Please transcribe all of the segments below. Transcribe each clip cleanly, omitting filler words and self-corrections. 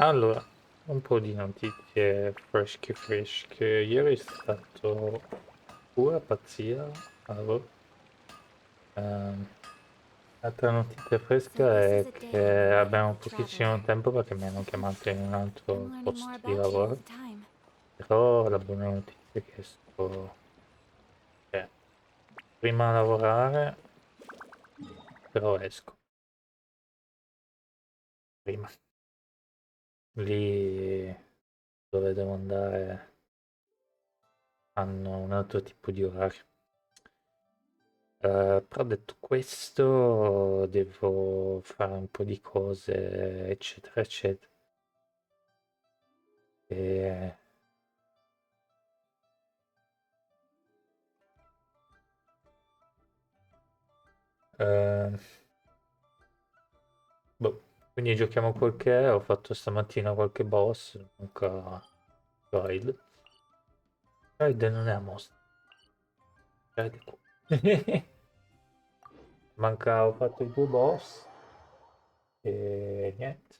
Allora, un po' di notizie fresche. Ieri è stato pura pazzia a lavoro. L'altra notizia fresca è che abbiamo pochissimo tempo perché mi hanno chiamato in un altro posto di lavoro. Però la buona notizia è che cioè, prima a lavorare, però esco prima. Lì dove devo andare hanno un altro tipo di orario. Però detto questo, devo fare un po' di cose, eccetera, eccetera. E, eh, boh, quindi giochiamo qualche, ho fatto stamattina qualche boss, manca Raid. Raid non è a mostra, Raid è qua. Manca, ho fatto i due boss e niente.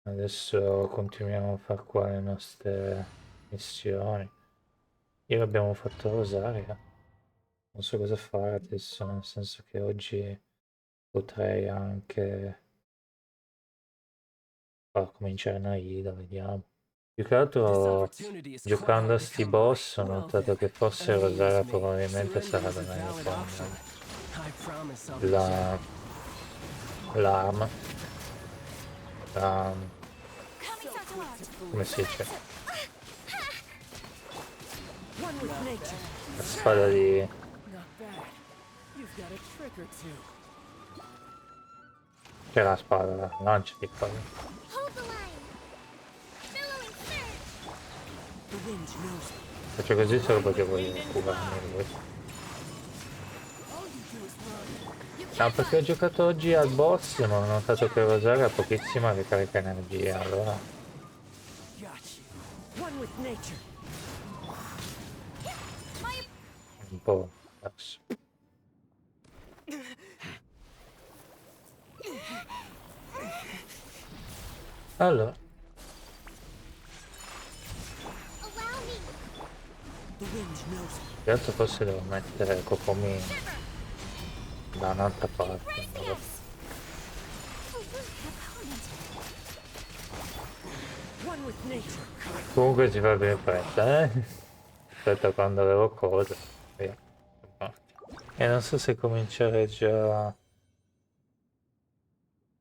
Adesso continuiamo a fare qua le nostre missioni. Ieri abbiamo fatto Rosaria. Non so cosa fare adesso, nel senso che oggi potrei anche far cominciare Nahida, vediamo. Più che altro, giocando a sti boss, ho notato che forse Rosaria probabilmente sarà da meglio con la, l'arma, la, come si dice, la spada di... C'è la spada, la lancia di qua. Faccio così solo perché voglio curarmi lui. No, perché ho giocato oggi al boss, ma ho notato che Rosaria ha pochissima ricarica energia, allora è un po' perso. Allora, più che altro forse devo mettere Kokomi da un'altra parte. Vabbè. Comunque si fa bene fretta, eh? Aspetta quando avevo cose. Via. E non so se cominciare già...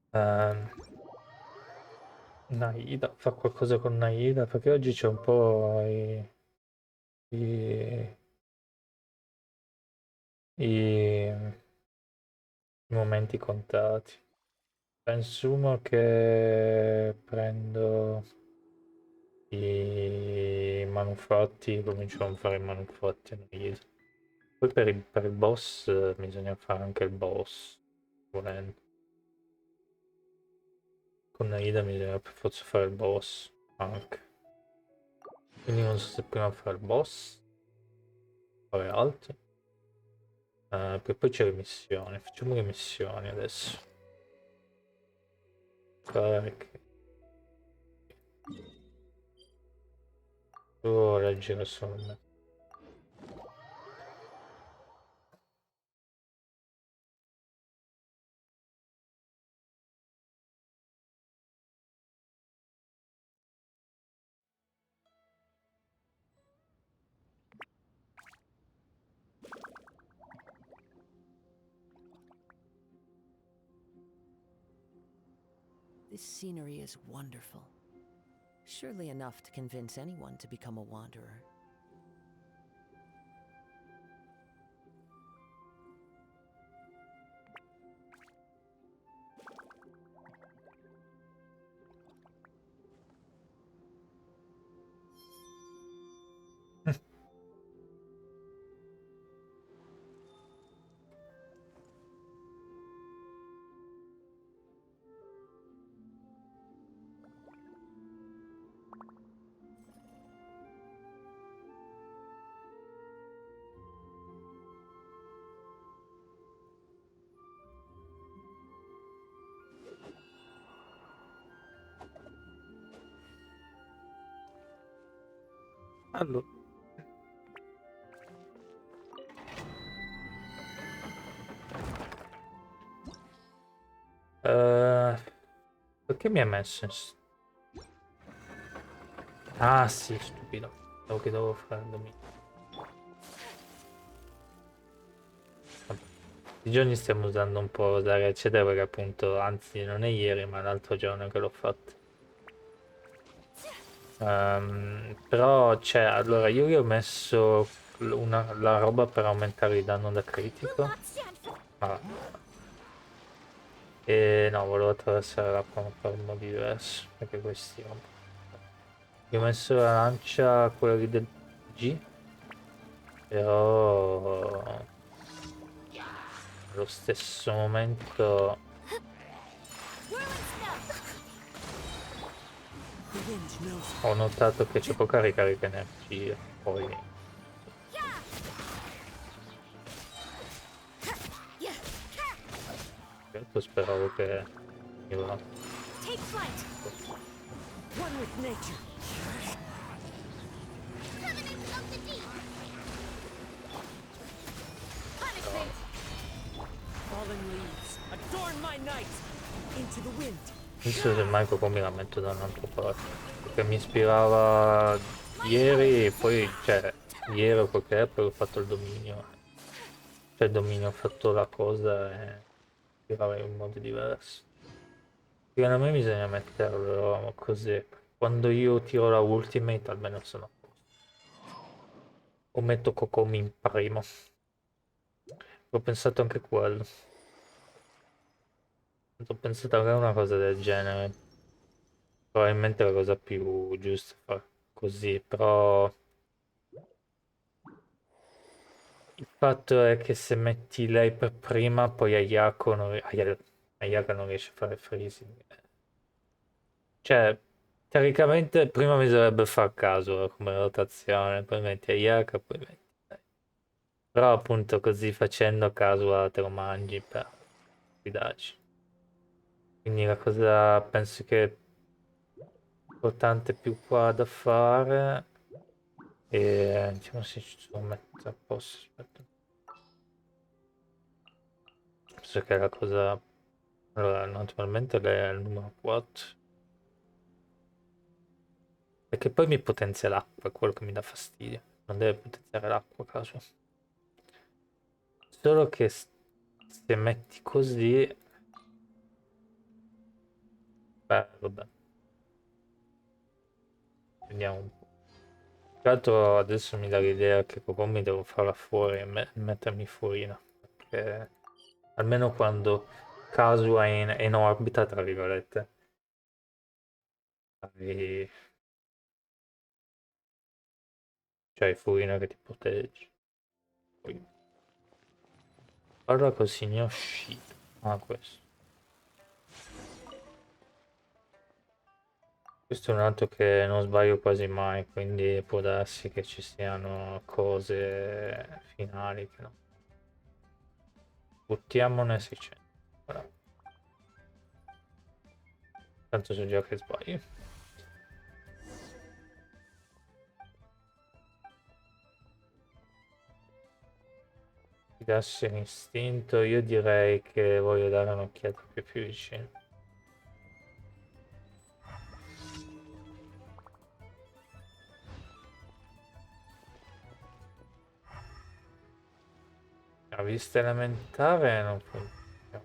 ehm, Nahida, fa qualcosa con Nahida, perché oggi c'è un po' i- i momenti contati. Presumo che prendo i manufatti, comincio a fare i manufatti a Nahida. Poi per il boss bisogna fare anche il boss, volendo. Con Nahida bisogna per forza fare il boss anche. Quindi non so se prima fare il boss, fare altro. Poi c'è le missioni, facciamo le missioni adesso. Carichi. Devo leggere solo me. This scenery is wonderful. Surely enough to convince anyone to become a wanderer. Allora. Perché mi ha messo Ah sì, stupido. Stavo che dovevo fare il dominio. Vabbè. I giorni stiamo usando un po' Rosaria eccetera perché appunto, anzi non è ieri ma l'altro giorno che l'ho fatto. Però cioè, allora io gli ho messo la roba per aumentare il danno da critico. Ma e no, volevo attraversare la con fare in modo diverso, perché questi roba. Gli ho messo la lancia, quella lì del G, però allo stesso momento ho notato che c'è poca ricarica energia, poi certo speravo che mi va. Visto se mai mi la metto da un'altra parte, perché mi ispirava ieri e poi, cioè, ieri o qualche epoca ho fatto il dominio, cioè il dominio ho fatto la cosa e ispirava in un modo diverso. Secondo me bisogna metterlo così, quando io tiro la ultimate almeno sono a posto. O metto Kokomi in primo, ho pensato anche a quello, ho pensato anche a una cosa del genere, probabilmente è la cosa più giusta fare così, però... Il fatto è che se metti lei per prima, poi Ayako non riesce a fare freezing. Cioè, teoricamente prima bisognerebbe far caso come rotazione, poi metti Ayako, poi metti lei. Però appunto così facendo caso te lo mangi per fidarci. Quindi la cosa penso che importante più qua da fare e diciamo se ci sono mettere a posto, aspetta. Penso che è la cosa. Allora, naturalmente lei è il numero 4. Perché poi mi potenzia l'acqua, è quello che mi dà fastidio. Non deve potenziare l'acqua, caso. Solo che se metti così... Beh, vabbè. Vediamo un po'. Tra l'altro adesso mi dà l'idea che proprio mi devo farla fuori e mettermi fuorina. Perché almeno quando caso è in orbita, tra virgolette, hai- c'hai fuorina che ti protegge. Poi parla col signor Shito. Ah, questo. Questo è un altro che non sbaglio quasi mai, quindi può darsi che ci siano cose finali che no. Buttiamone 600. Voilà. Tanto so già che sbaglio. Ti dassi l'istinto, io direi che voglio dare un'occhiata più vicino. La vista elementare non funziona.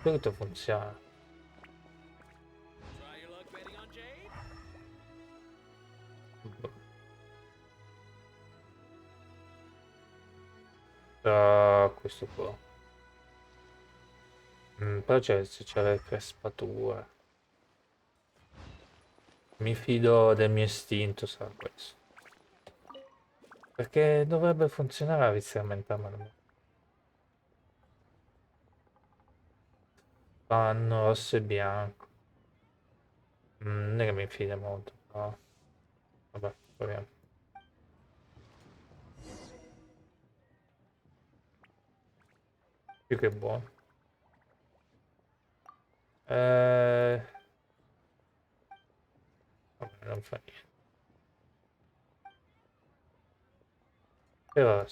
Tutto funziona. Questo qua. Però se c'è le crespature. Mi fido del mio istinto, sarà questo. Perché dovrebbe funzionare la vista elementare. Panno rosso e bianco. Non è che mi fida molto, però vabbè, proviamo. Più che buono. Vabbè, non fa niente. Però,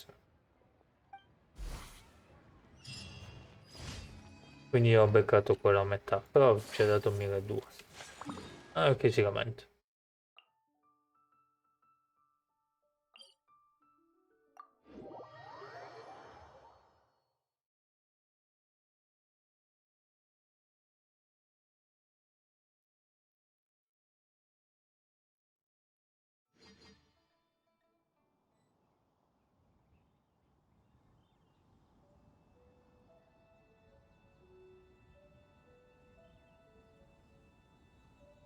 quindi ho beccato quello a metà, però ci ha dato 1200. Ah, che si lamenta.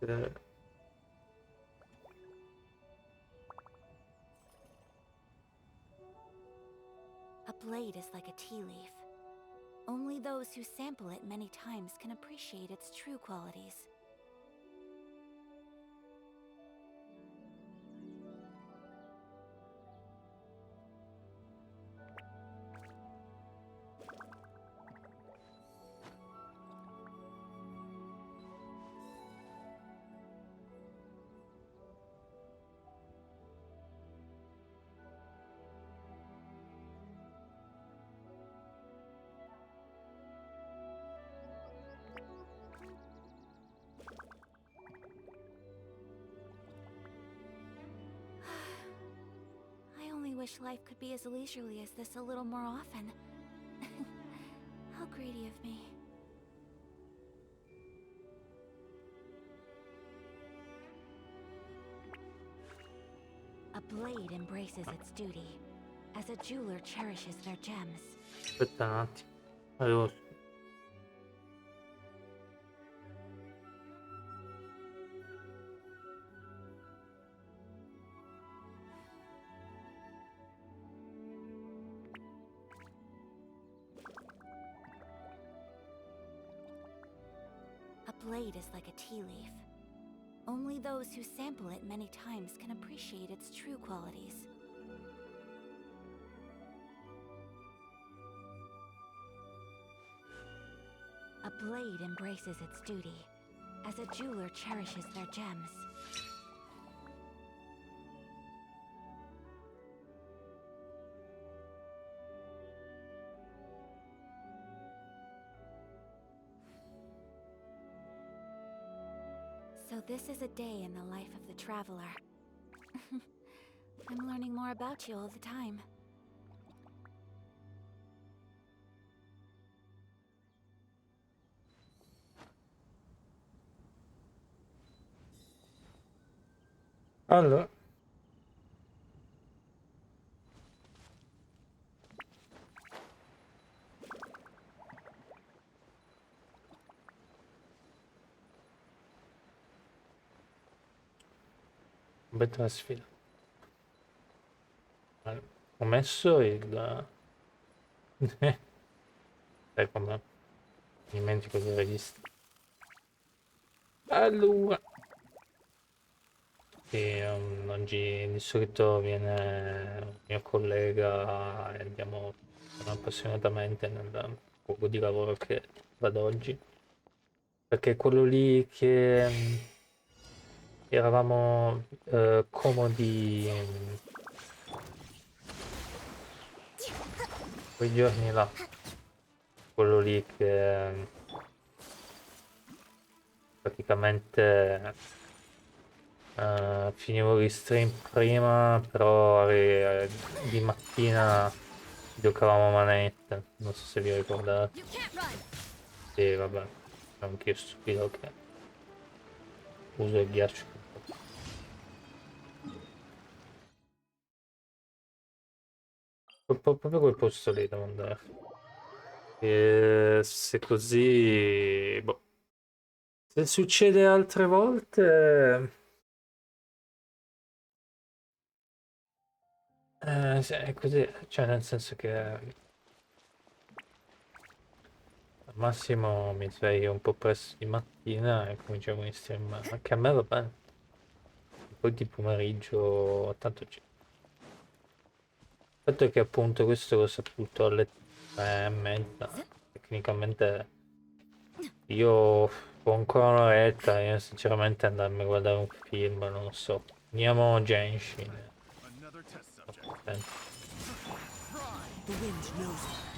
Eh, A blade is like a tea leaf. Only those who sample it many times can appreciate its true qualities. I only wish life could be as leisurely as this a little more often. How greedy of me. A blade embraces its duty, as a jeweler cherishes their gems. Aspetta un attimo. Avevo... A blade is like a tea leaf. Only those who sample it many times can appreciate its true qualities. A blade embraces its duty, as a jeweler cherishes their gems. So this is a day in the life of the traveler. I'm learning more about you all the time. Allora, bella sfida. Allora, ho messo il... Sai come? Mi dimentico di regista. Allora, e, oggi di solito viene un mio collega e andiamo appassionatamente nel luogo di lavoro che vado oggi. Perché è quello lì che eravamo comodi quei giorni là. Quello lì che praticamente finivo gli stream prima, però di mattina giocavamo a manette, non so se vi ricordate. Sì, vabbè, sono anch'io stupido che uso il ghiaccio. Proprio quel posto lì devo andare. E se così... Boh. Se succede altre volte... sì, è così, cioè nel senso che al massimo mi sveglio un po' presto di mattina e cominciamo in stream, anche a me va bene. Poi di pomeriggio, tanto c'è. Il fatto è che appunto questo l'ho saputo alle 3:30, Tecnicamente io ho ancora un'oretta, io sinceramente andarmi a guardare un film, non lo so. Andiamo Genshin. The wind knows it.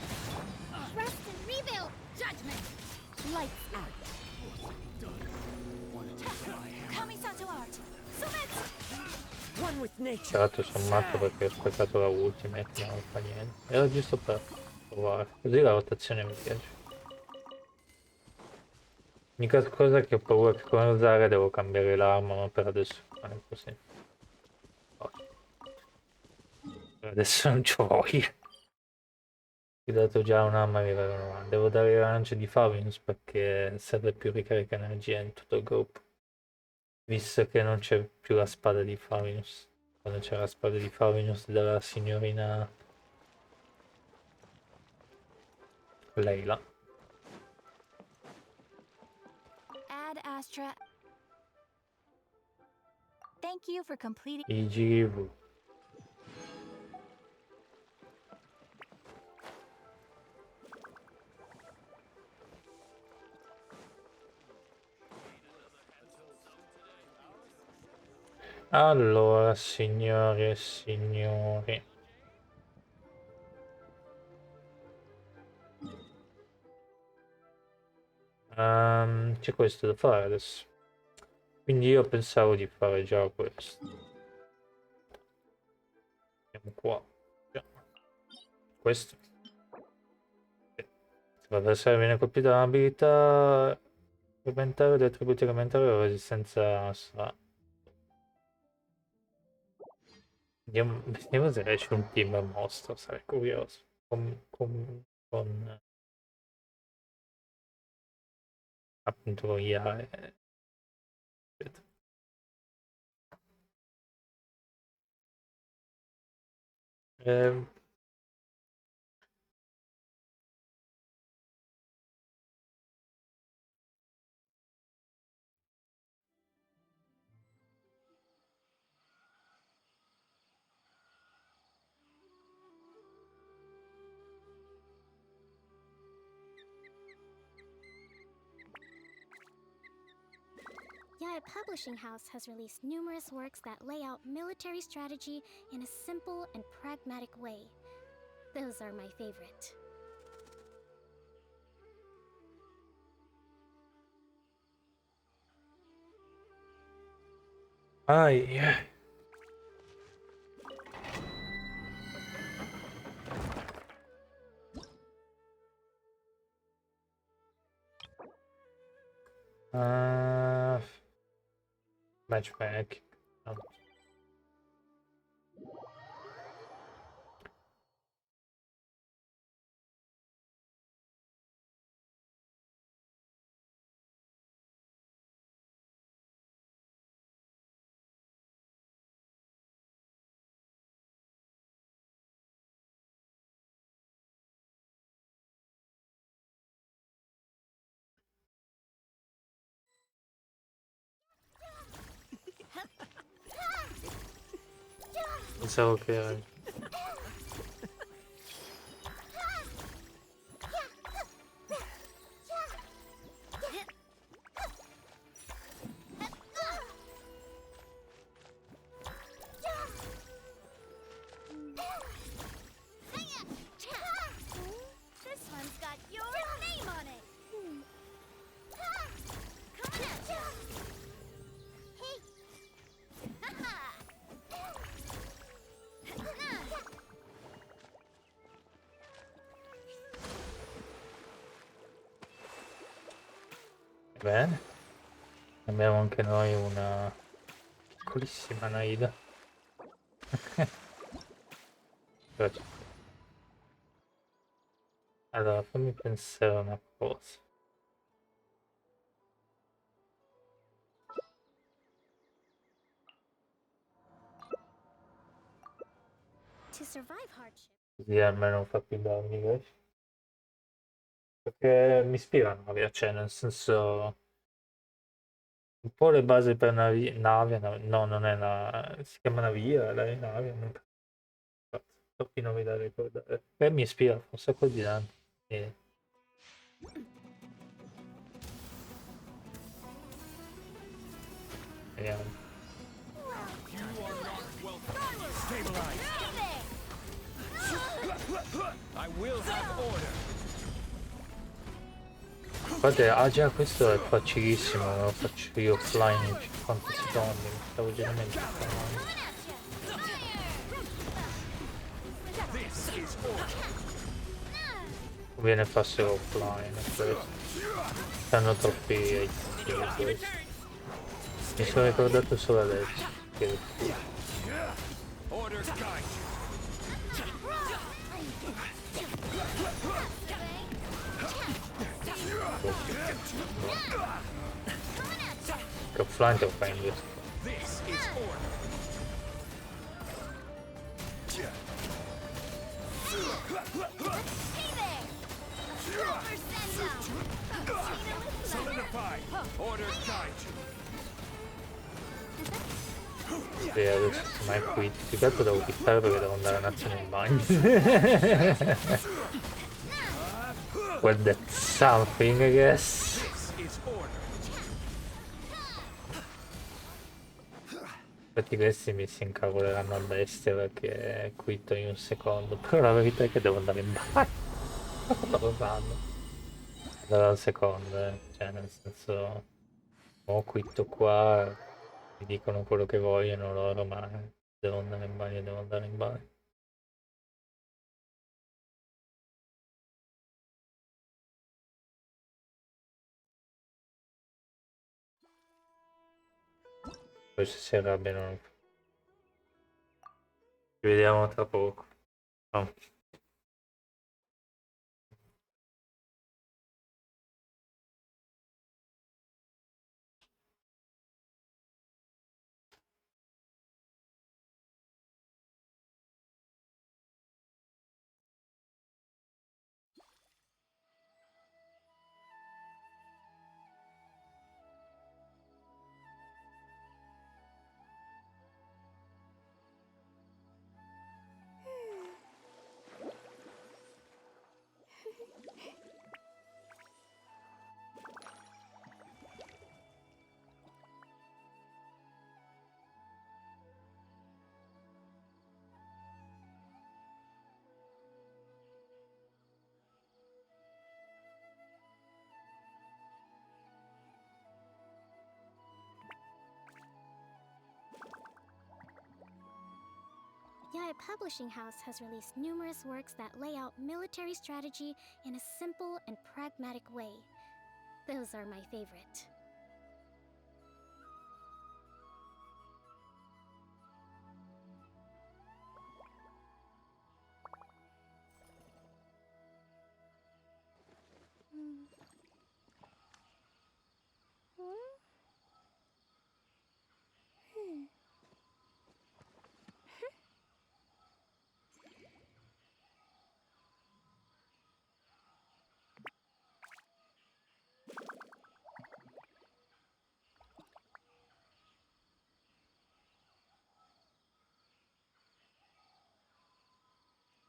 Rest and rebuild! Judgment! Lights out. Kamisato art! Sumetsu! One with nature. Tra l'altro sono matto perché ho sprecato la ultimate, ma non fa niente. Era giusto per provare. Così la rotazione mi piace. L'unica cosa che ho paura che come usare devo cambiare l'arma, ma per adesso fare così. Oh. Per adesso non c'ho voglia. Ho dato già un'arma a livello 90. Devo dare il lancio di Favinus perché serve più ricarica energia in tutto il gruppo. Visto che non c'è più la spada di Favinus. Quando c'è la spada di Favinus della signorina Leila. Ad Astra. Thank you for completing. IGV. Allora, signori e signori. C'è questo da fare adesso. Quindi io pensavo di fare già questo. Andiamo qua. Già. Questo. Se l'avversario viene colpito da un'abilità elementare, degli attributi elementari o resistenza sarà. Vediamo se esce un team mostro, sarei curioso. Con appunto con IA aspetta. Ehm, Yet Publishing House has released numerous works that lay out military strategy in a simple and pragmatic way. Those are my favorite. yeah. Matchmaking. No. Pensavo che This one's got your name on it! Come at ya! Hey! bene. Abbiamo anche noi una piccolissima Nahida. Allora, fammi pensare una cosa. To survive hardship. Così almeno fa più danni, guys. Perché mi ispirano, cioè nel senso un po' le basi per no, non è una, si chiama navia, la nave, non troppi nomi da ricordare. Mi ispira, fa un sacco di danni. E Vediamo. I will have order. Guardate, ah già, questo è facilissimo, lo faccio io offline in 50 secondi, mi stavo già dimenticando. Viene facile offline questo. Stanno troppi aiuti questo. Mi sono ricordato solo adesso che Order guide. che offline te lo fai in questo. This is order. Solidify. Order guide. Sì, adesso mai qui. Più che altro devo quittare perché devo andare un attimo in bagno. Well, that's something, I guess. This is order. Infatti questi mi si incavoleranno a bestia perché quitto in un secondo. Però la verità è che devo andare in bagno. Lo fanno. Da un secondo, cioè nel senso, ho quitto qua, mi dicono quello che vogliono loro, ma devo andare in bagno, devo andare in bagno. Poi se si arrabbiano, ci vediamo tra poco. No. Yaya Publishing House has released numerous works that lay out military strategy in a simple and pragmatic way. Those are my favorite.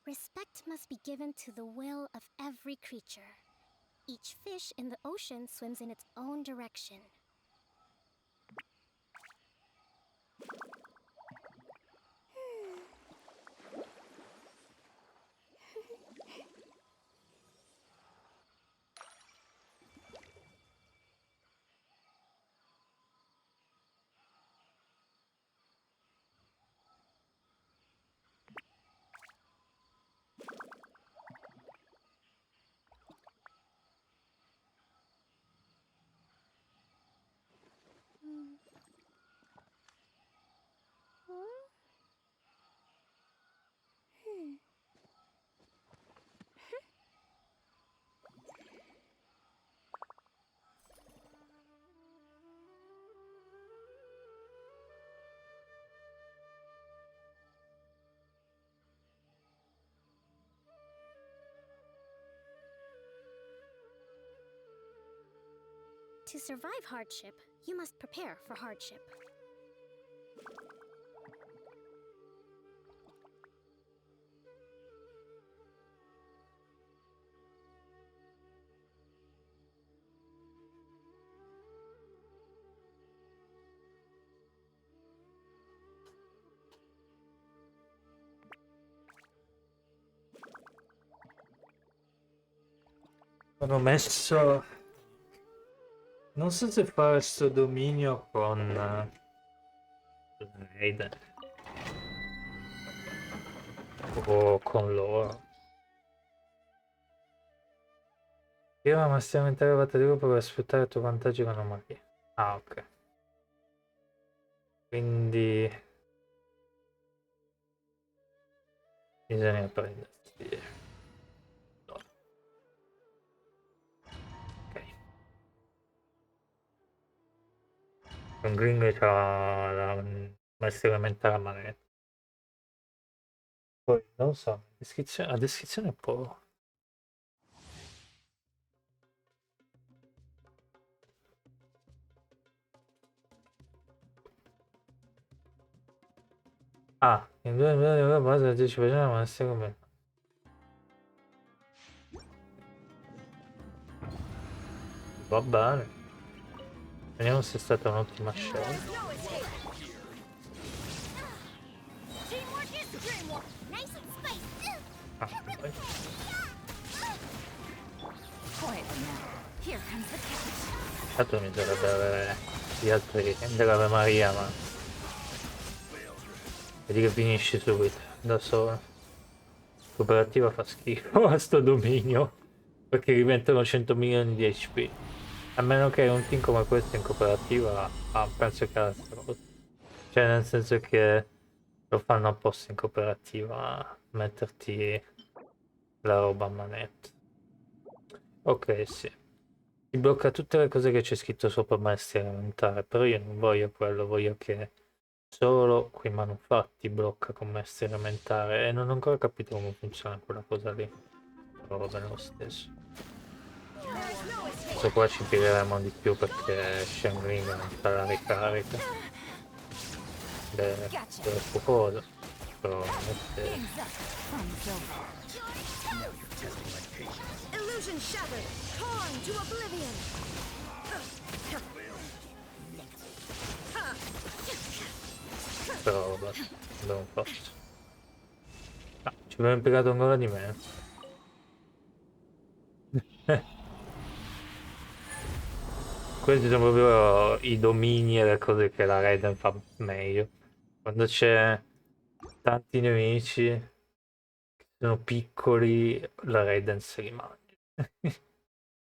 Respect must be given to the will of every creature. Each fish in the ocean swims in its own direction. To survive hardship, you must prepare for hardship. Hanno messo... Non so se fare sto dominio con... Nahida o con loro. Io ma stiamo aumentare la battaglia per sfruttare il tuo vantaggio con anomalie. Ah, ok. Quindi bisogna prendersi. No. Ok. Un gringo c'ha la maestria elementare a manetta. Poi non so, la descrizione è un po'. Ah, in 2 milioni di euro base la 10% della maestria come. Va bene. Vediamo se è stata un'ottima scelta. Teamwork is dreamwork. Nice and spicy. Ah, poi. Quietly now. Here comes the catch. Tanto mi dovrebbe avere gli altri dell'Ave Maria, ma vedi che finisci subito da solo. Cooperativa fa schifo a sto dominio perché diventano 100 milioni di HP. A meno che un team come questo in cooperativa, penso che è la stessa cosa. Cioè nel senso che lo fanno apposta in cooperativa a metterti la roba a manetta. Ok, sì. Ti blocca tutte le cose che c'è scritto sopra maestria elementare, però io non voglio quello, voglio che solo quei manufatti blocca con maestria elementare e non ho ancora capito come funziona quella cosa lì. Però va bene lo stesso. Questo qua ci impiegheremo di più perché Shangling non fa la ricarica del fuoco, però Game's up. Fun's over. Illusion shattered. Torn to oblivion. però vabbè, abbiamo fatto. Ah, ci abbiamo impiegato ancora di meno. Questi sono proprio i domini e le cose che la Raiden fa meglio. Quando c'è tanti nemici che sono piccoli, la Raiden se li mangia.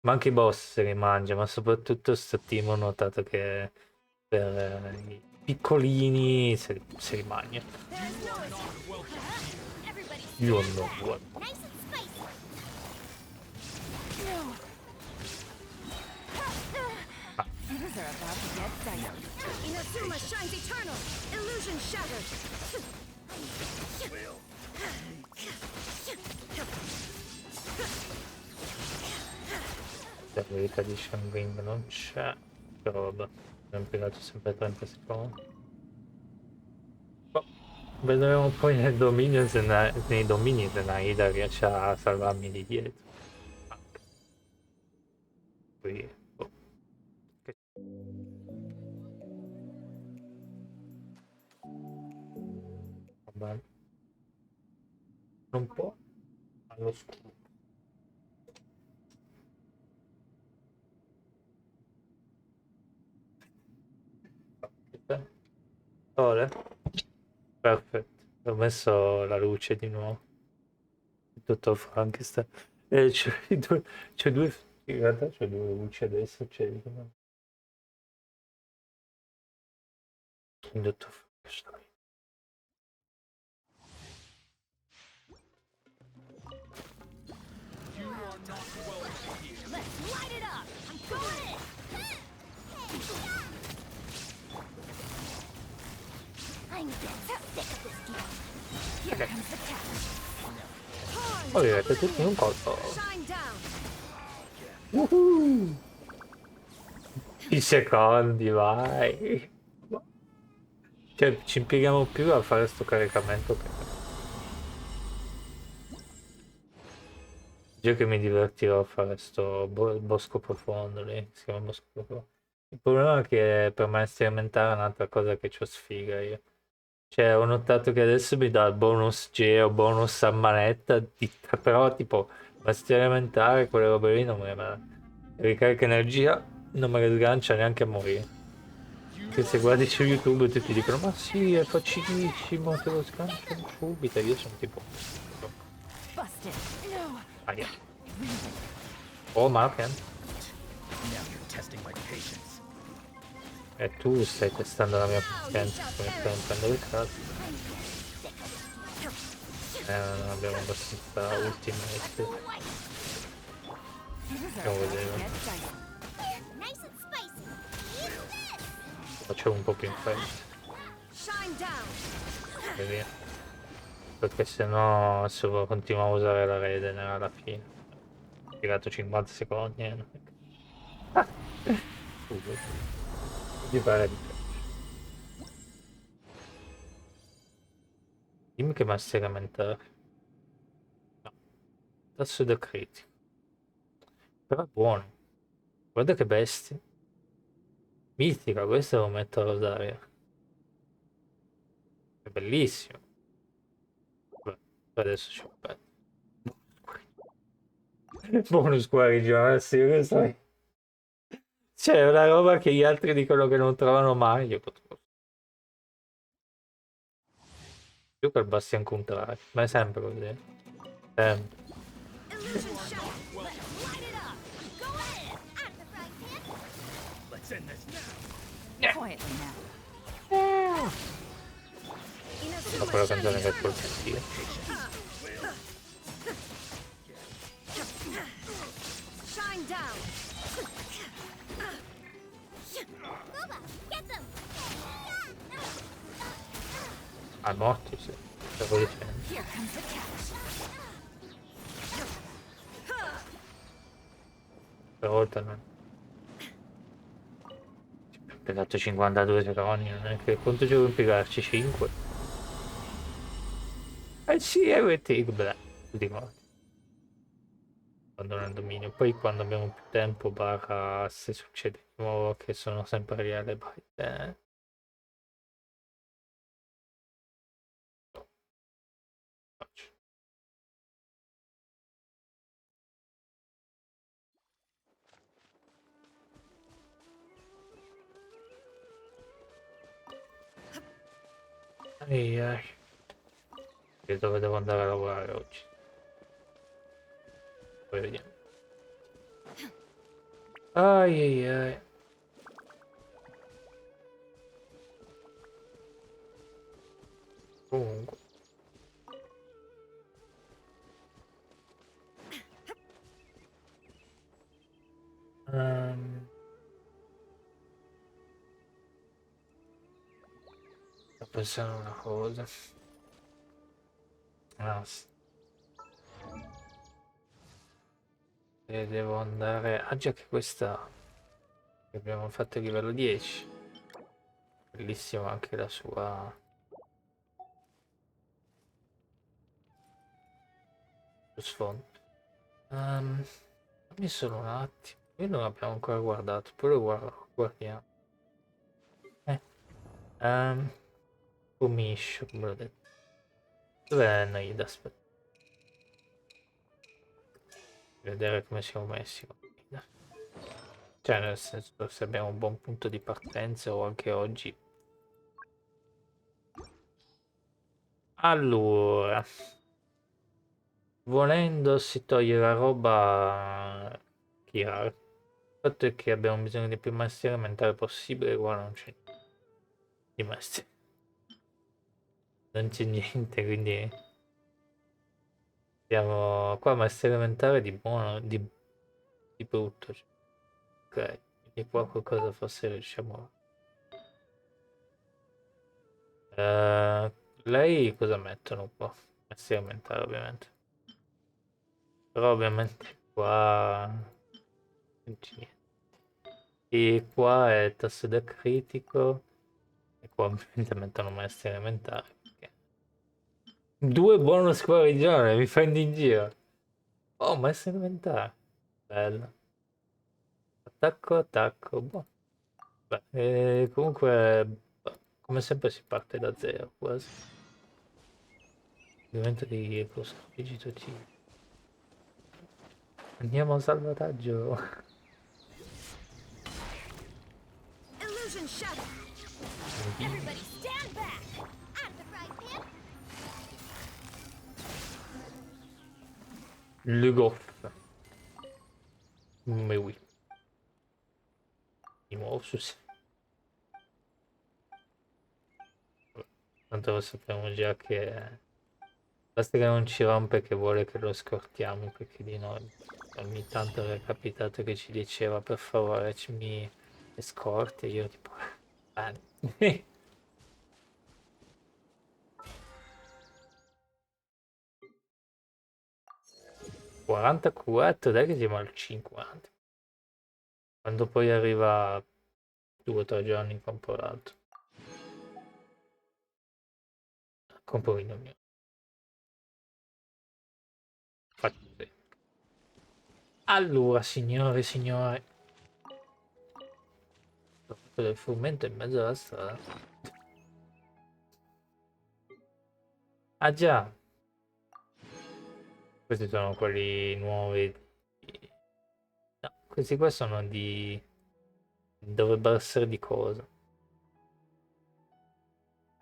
Ma anche i boss se li mangia, ma soprattutto sto team ho notato che per i piccolini se li mangia. Io non vuoi. Nice and spicy. Things are about to get dicey. Inazuma shines eternal. Illusion shattered. La verità di Shangling non c'è, però vabbè, abbiamo impiegato sempre 30 secondi. Boh, vedremo poi nel dominio se nei domini se Nahida riesce a salvarmi di dietro. Anche. Qui, boh. Che- Vabbè. Un po' allo scuro. Sole? Perfetto, ho messo la luce di nuovo. Tutto Frankenstein. C'è due, in realtà c'è due luci adesso, c'è il dottor Frankenstein. Let's light it up. I'm going in. I'm sick of this game. Here comes the catch. Oh, vedete tutti in un colpo. Shine down. Woohoo! I secondi, vai. Cioè, ci impieghiamo più a fare sto caricamento che... Io che mi divertirò a fare sto bosco profondo lì, si chiama bosco profondo. Il problema è che per maestria elementare è un'altra cosa che c'ho sfiga io. Cioè, ho notato che adesso mi dà il bonus geo, bonus a manetta, però tipo Maestria elementare, quelle robe lì non me le ricarica energia, non me le sgancia neanche a morire. Che se guardi su YouTube tutti dicono ma sì, è facilissimo, te lo sganciano subito. Io sono tipo... Busted. No. Aia. Oh, ma ok. Now you're testing my patience. E tu stai testando la mia pazienza, come stai rompendo il cazzo. Non abbiamo abbastanza ultimate. Andiamo a vedere. Nice and spicy. Eat this! Facciamo un po' più in fretta. Shine down. E via. Perché sennò se continuiamo a usare la reden alla fine. Ho tirato 50 secondi. Di fare di più. Dimmi che maestria elementare. No. Tasso da critico. Però è buono. Guarda che bestia. Mitica, questo lo metto a rosario. È bellissimo. Beh, adesso ci aspetto. Bonus guarigione, sì, questo è... C'è una roba che gli altri dicono che non trovano mai. Io potrò. Più che il bastian contrario. Ma è sempre così. Sempre. Illusion shot. Let's light it up. Go ahead. At the frying pan. Let's end this now. Quietly now. Ma quella canzone che è col cattivo. Shine down. Boba, get them. Ah, morti, sì. Stavo dicendo. Here comes the catch. Per volta non. Ci ho dato 52 secondi, non è che quanto ci devo impiegarci? 5? Eh sì, everything, beh, tutti morti. Abbandona il dominio. Poi quando abbiamo più tempo, barra se succede di nuovo che sono sempre lì alle baite. Faccio. Ai ai. Io dove devo andare a lavorare oggi? Poi vediamo. Ai ai ai. Comunque. Sto pensando a una cosa. Ah, sì. E devo andare... Ah già che questa... Che abbiamo fatto il livello 10. Bellissima anche la sua... Lo sfondo. Dammi solo un attimo. Io non l'abbiamo ancora guardato. Poi lo guardiamo. Um, Comiscio, come l'ho detto. Dov'è Nahida? Aspetta. Vedere come siamo messi con Nahida. Cioè, nel senso, se abbiamo un buon punto di partenza o anche oggi. Allora, volendo si toglie la roba chiara. Il fatto è che abbiamo bisogno di più maestria elementare possibile. Qua non c'è di maestria. Non c'è niente, quindi siamo qua maestria elementare di buono, di brutto. Cioè. Ok, quindi qua qualcosa forse riusciamo. Lei cosa mettono qua? Maestria elementare ovviamente. Però ovviamente qua non c'è niente. E qua è tasso da critico. E qua ovviamente mettono maestria elementare. Perché... 2 bonus guarigione, mi prendi in giro. Oh, maestria elementare. Bello. Attacco, attacco. Boh. Beh, comunque, beh, come sempre si parte da zero quasi. Diventa di costo digito C. Andiamo a salvataggio. Illusion shadow. Everybody stand back. I'm the right man. Le goff. Mais oui. Di nuovo su sì. Tanto lo sappiamo già che basta che non ci rompe che vuole che lo scortiamo perché di noi. Ogni tanto è capitato che ci diceva per favore mi scorti e io tipo bene. 44, dai che siamo al 50. Quando poi arriva 2 o 3 giorni compro l'altro. Compro il mio. Faccio così. Allora, signore e signori. Ho fatto del frumento in mezzo alla strada. Ah già. Questi sono quelli nuovi. No, questi qua sono di... Dovrebbero essere di cosa?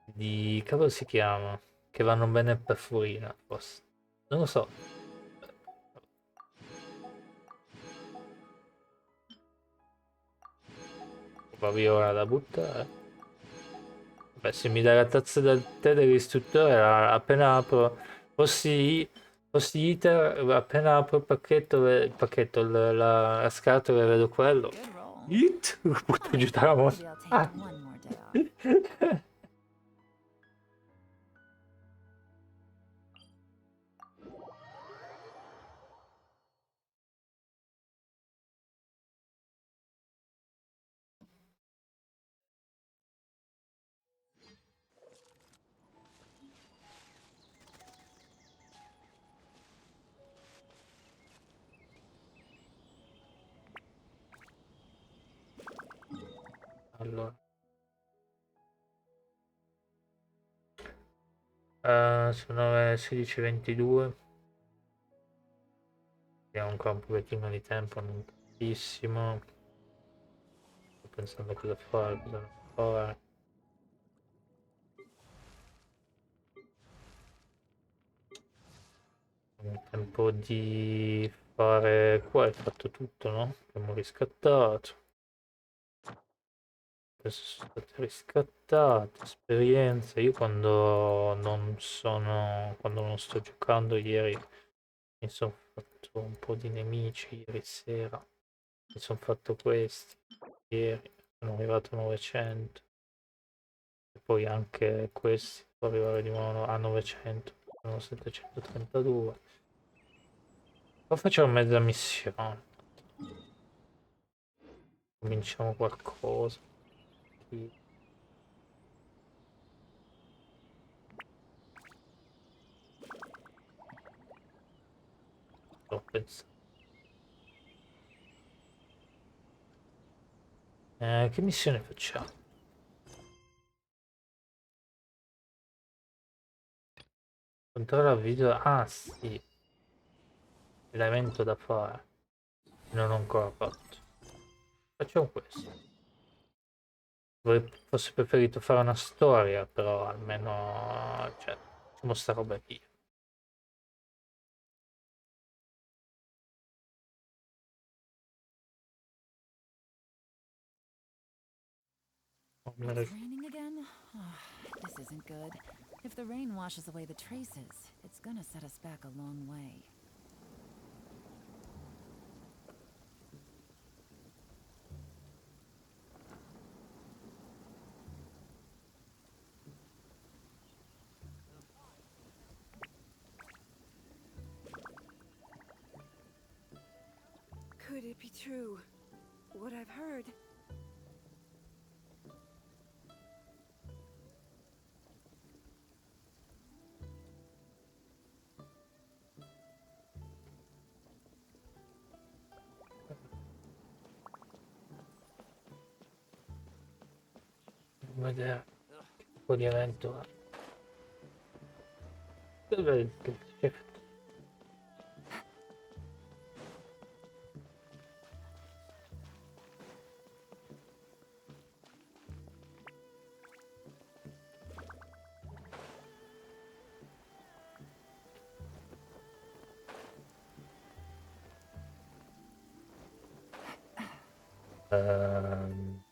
Di... Cavolo si chiama? Che vanno bene per Furina, forse. Non lo so. Provi ora da buttare. Beh, se mi dai la tazza del tè dell'istruttore, appena apro... Fossi iter, appena apro il pacchetto, la scatola e vedo quello. Good roll. It! Butto giù dalla Maybe mossa. I'll take Ah. one more day off. Allora. Sono le 16:22. Abbiamo ancora un pochettino di tempo, non tantissimo. Sto pensando cosa fare, cosa non fare. Il tempo di fare qua è fatto tutto, no? Abbiamo riscattato. Adesso sono state riscattate, esperienze. Io quando non sto giocando, ieri mi sono fatto un po' di nemici, ieri sera. Mi sono fatto questi, ieri sono arrivato a 900. E poi anche questi, può arrivare di nuovo a 900, sono 732. Poi facciamo mezza missione. Cominciamo qualcosa. Sì. Sto pensando. Che missione facciamo? Controlla video. Ah sì, l'evento da fare. Non ho ancora fatto. Facciamo questo. Avrei forse preferito fare una storia, però almeno, cioè, facciamo sta roba qui. It's raining again? Oh, this isn't good. If the rain washes away the traces, it's gonna set us back a long way. Could it be true? What I've heard? Vedere che tipo di evento è. Dov'è il chef? Ehm,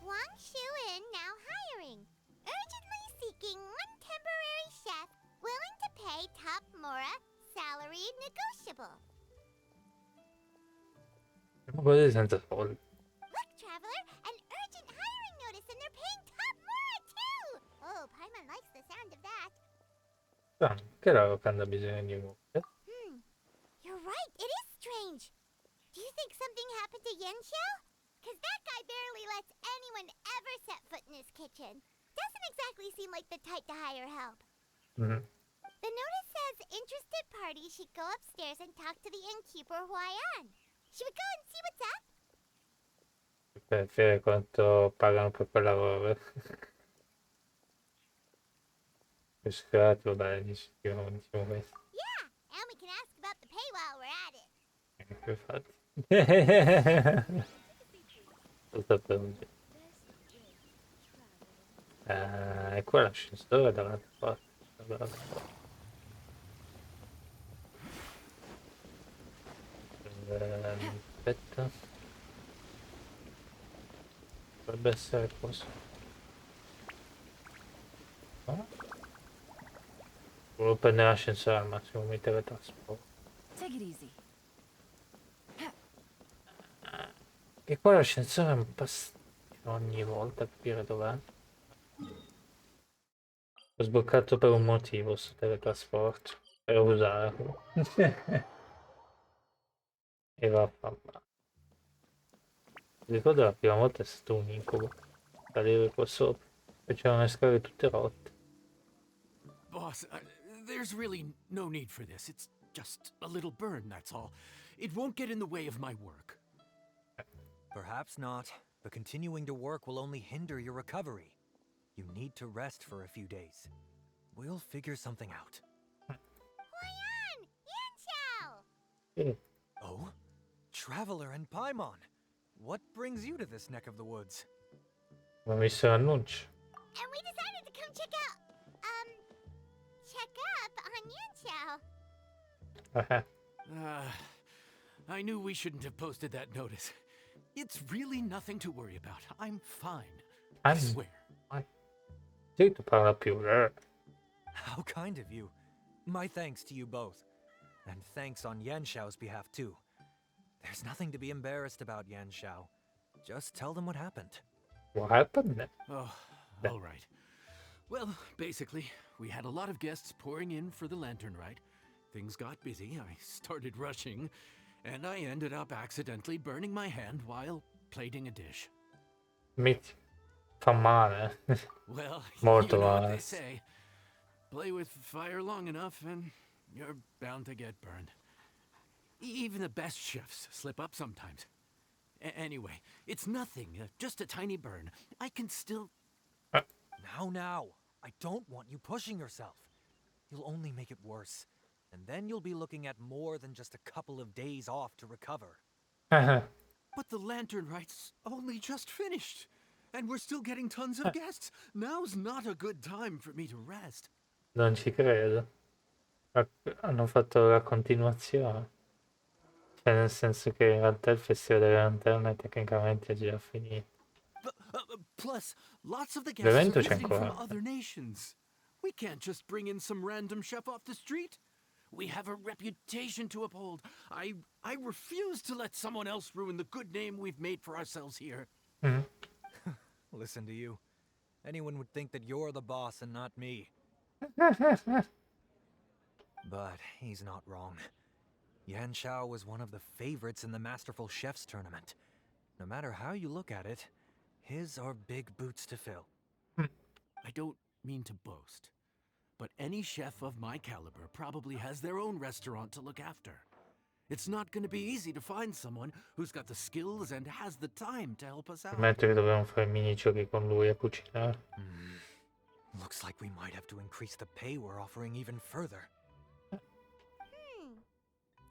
Giochi EN now hiring. Urgently seeking one temporary chef willing to pay top Mora salary negotiable. siamo così senza soldi. Look, Traveler, an urgent hiring notice and they're paying top Mora too! Oh, Paimon likes the sound of that. Strano, che raro quando ha bisogno di muovere. You're right, it is strange. Do you think something happened to Yenxiao? Cause that guy barely lets anyone ever set foot in his kitchen. Doesn't exactly seem like the type to hire help. Mhm. The notice says interested parties should go upstairs and talk to the innkeeper Huayan. Should we go and see what's up? Per vedere quanto pagano per quel lavoro. Più sfigato, dai, diciamo questo. Yeah, and we can ask about the pay while we're at it. Ecco, infatti. Lo sapevo già. E qua l'ascensore dall'altra parte. Aspetta. Dovrebbe essere questo. No? Volevo prendere l'ascensore al massimo, mi teletrasporto. Take it easy. E qua l'ascensore è un po' ogni volta capire dov'è. Ho sbloccato per un motivo sto teletrasporto. Per usarlo. E va a fare. Ricordo la prima volta è stato un incubo. Salire qua sopra. E c'erano le scale tutte rotte. Boss, there's really no need for this. It's just a little burn, that's all. It won't get in the way of my work. Perhaps not, but continuing to work will only hinder your recovery. You need to rest for a few days. We'll figure something out. Huayan! Yanxiao! Sì. Oh? Traveler and Paimon! What brings you to this neck of the woods? Ho visto l'annuncio. And we decided to come check up on Yanxiao. I knew we shouldn't have posted that notice. It's really nothing to worry about. I'm fine. I swear. Sì, tu parla più. How kind of you. My thanks to you both. And thanks on Yanxiao's behalf too. There's nothing to be embarrassed about, Yanxiao. Just tell them what happened. What happened? Oh, all right. Well, basically, we had a lot of guests pouring in for the lantern rite. Things got busy, I started rushing, and I ended up accidentally burning my hand while plating a dish. Mi fa male. Well, Molto you know what male. they say. Play with fire long enough and you're bound to get burned. Even the best chefs slip up sometimes. Anyway, it's nothing, just a tiny burn. I can still... Now. I don't want you pushing yourself. You'll only make it worse. And then you'll be looking at more than just a couple of days off to recover. But the lantern rite's only just finished. And we're still getting tons of guests. Now's not a good time for me to rest. Non ci credo. Hanno fatto la continuazione. Cioè, nel senso che in realtà il Festival delle Lanterne tecnicamente è già finito. Plus, lots of the guests L'evento are c'è visiting from ancora. other nations. We can't just bring in some random chef off the street. We have a reputation to uphold. I refuse to let someone else ruin the good name we've made for ourselves here. Mhm. Listen to you. Anyone would think that you're the boss and not me. But he's not wrong. Yanxiao was one of the favorites in the Masterful Chefs tournament. No matter how you look at it, his are big boots to fill. I don't mean to boast, but any chef of my caliber probably has their own restaurant to look after. It's not going to be easy to find someone who's got the skills and has the time to help us out. Prometto che dobbiamo fare minigiochi con lui a cucinare. Looks like we might have to increase the pay we're offering even further. Do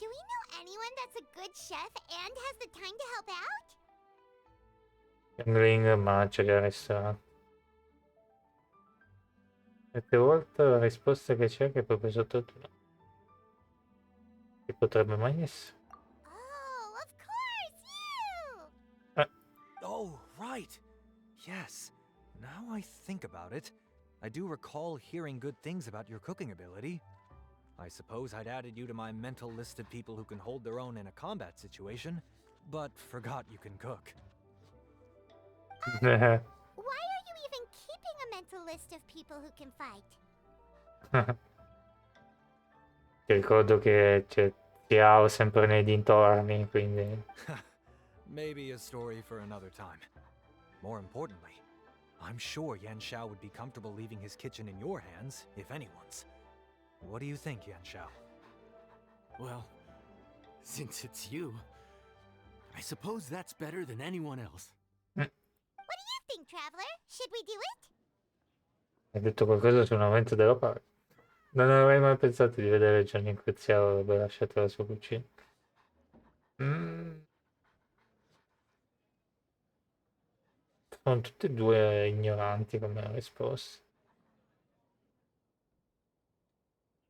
we know anyone that's a good chef and has the time to help out? Ring mangia che ristorante. 7 volte la risposta che c'è che è proprio sotto il tuo. Che potrebbe mai essere. Oh, of course, you! Oh, right. Yes. Now I think about it, I do recall hearing good things about your cooking ability. I suppose I'd added you to my mental list of people who can hold their own in a combat situation, but forgot you can cook. Why are you even keeping a mental list of people who can fight? Ti ricordo che tiravo sempre nei dintorni, quindi... Maybe a story for another time. More importantly, I'm sure Yan Xiao would be comfortable leaving his kitchen in your hands, if anyone's. What do you think, Yan Xiao? Well, since it's you, I suppose that's better than anyone else. What do you think, Traveler? Should we do it? Hai detto qualcosa su un aumento della paga. Non avrei mai pensato di vedere Johnny Cruziano avrebbe lasciato la sua cucina. Sono tutti e due ignoranti come risposte.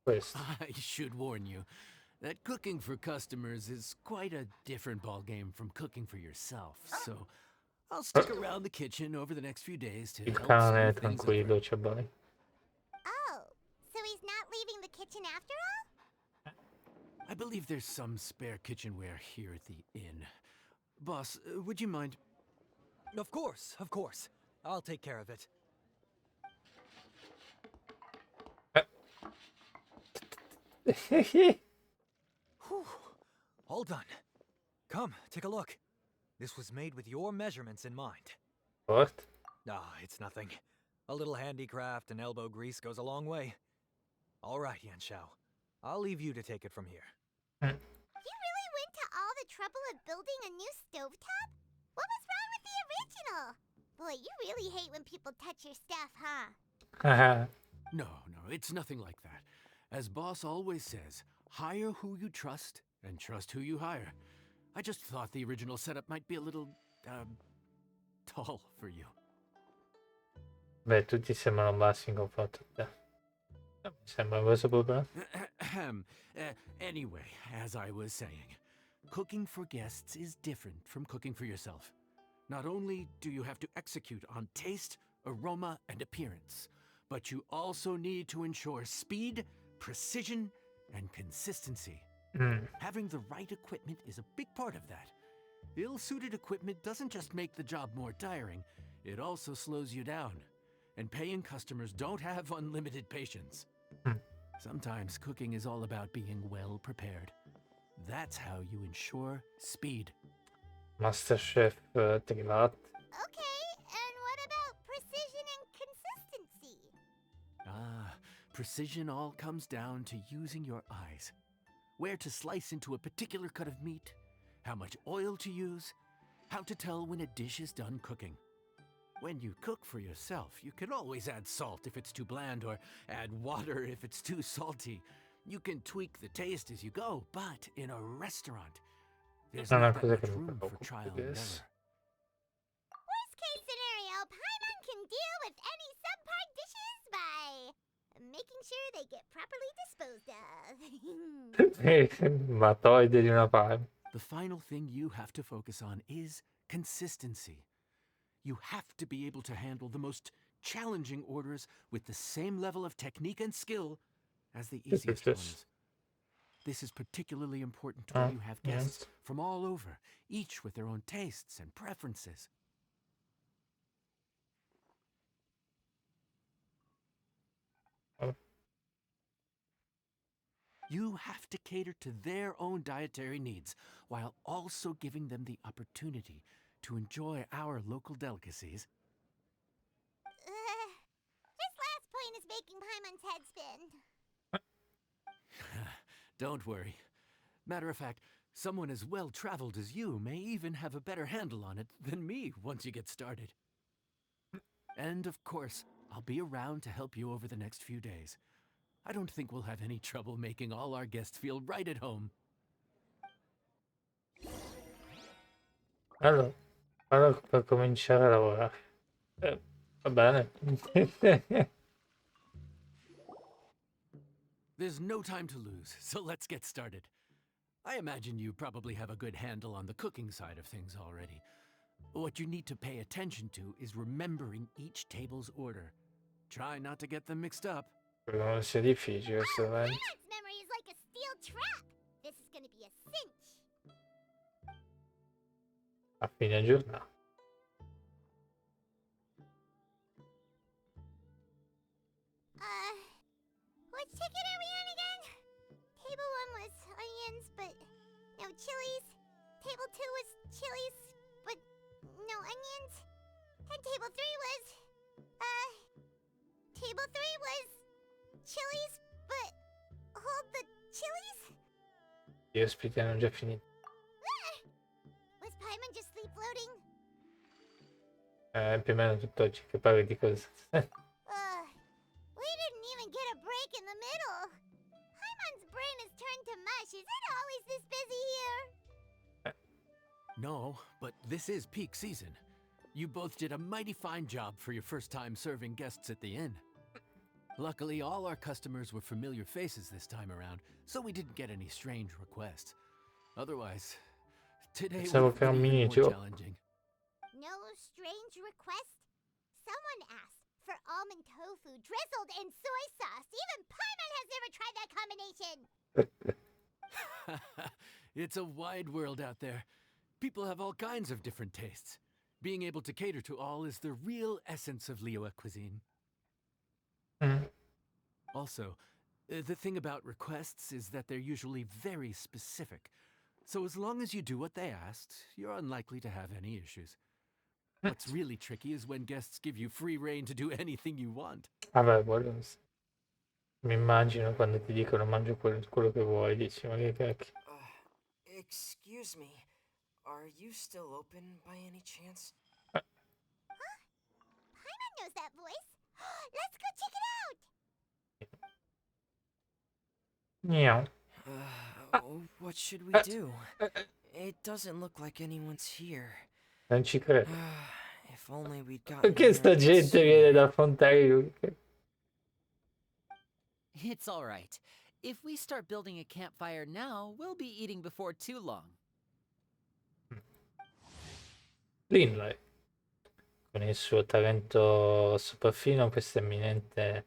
Questo. I should warn you that cooking for customers is quite a different ballgame from cooking for yourself, so I'll stick around the kitchen over the next few days to Il help cane è smooth things tranquillo, over. c'è Boy. Oh, so he's not leaving the kitchen after all? I believe there's some spare kitchenware here at the inn. Boss, would you mind? Of course, of course. I'll take care of it. Whew. All done. Come, take a look. This was made with your measurements in mind. What? Ah, it's nothing. A little handicraft and elbow grease goes a long way. All right, Yan Xiao. I'll leave you to take it from here. You really went to all the trouble of building a new stovetop? What was wrong with the original? Boy, you really hate when people touch your stuff, huh? No, it's nothing like that. As Boss always says, hire who you trust and trust who you hire. I just thought the original setup might be a little, tall for you. Beh, tutti sembrano bassi in confronto a te. Mi sembra questo problema. Anyway, as I was saying, cooking for guests is different from cooking for yourself. Not only do you have to execute on taste, aroma, and appearance, but you also need to ensure speed, precision, and consistency. Having the right equipment is a big part of that. Ill-suited equipment doesn't just make the job more tiring, it also slows you down. And paying customers don't have unlimited patience. Sometimes cooking is all about being well prepared. That's how you ensure speed. Masterchef trilat. Okay, and what about precision and consistency? Precision all comes down to using your eyes. Where to slice into a particular cut of meat, how much oil to use, how to tell when a dish is done cooking. When you cook for yourself, you can always add salt if it's too bland or add water if it's too salty. You can tweak the taste as you go, but in a restaurant, there's not that much room for trial and error. Worst case scenario, Paimon can deal with any subpar dishes by making sure they get properly disposed of. Matoide di una palma. The final thing you have to focus on is consistency. You have to be able to handle the most challenging orders with the same level of technique and skill as the easiest ones. This is particularly important when you have guests from all over, each with their own tastes and preferences. You have to cater to their own dietary needs, while also giving them the opportunity to enjoy our local delicacies. This last point is making Paimon's head spin. Don't worry. Matter of fact, someone as well-traveled as you may even have a better handle on it than me once you get started. And of course, I'll be around to help you over the next few days. I don't think we'll have any trouble making all our guests feel right at home. Allora per cominciare a lavorare. Va bene. There's no time to lose, so let's get started. I imagine you probably have a good handle on the cooking side of things already. What you need to pay attention to is remembering each table's order. Try not to get them mixed up. Spero non sia difficile questo evento. Paimon's memory is like a steel trap. This is gonna be a cinch. A fine giornata. Which ticket are we on again? Table 1 was onions, but no chilies. Table 2 was chilies, but no onions. And table 3 was, table 3 was chilies, but hold the chilies? Gli ospiti hanno già finito. Was Paimon just sleep floating? Più o meno tutt'oggi che parli di cose. We didn't even get a break in the middle. Paimon's brain has turned to mush. Is it always this busy here? No, but this is peak season. You both did a mighty fine job for your first time serving guests at the inn. Luckily, all our customers were familiar faces this time around, so we didn't get any strange requests. Otherwise, today would Pensavo have che era un been even more minigioco. challenging. No strange request? Someone asked for almond tofu drizzled in soy sauce. Even Paimon has never tried that combination. It's a wide world out there. People have all kinds of different tastes. Being able to cater to all is the real essence of Liyue cuisine. Also, the thing about requests is that they're usually very specific. So as long as you do what they asked, you're unlikely to have any issues. What's really tricky is when guests give you free rein to do anything you want. Vabbè, quello mi immagino quando ti dicono mangia quello che vuoi, dici ma che cacchio. Excuse me. Are you still open by any chance? Paimon knows that voice. Let's go check it out. Miau. What should we do? It doesn't look like anyone's here. Non ci credo. If only we'd gotten Perché sta there gente sooner. viene da affrontare? It's all right. If we start building a campfire now, we'll be eating before too long. Linley, con il suo talento sopraffino, questo eminente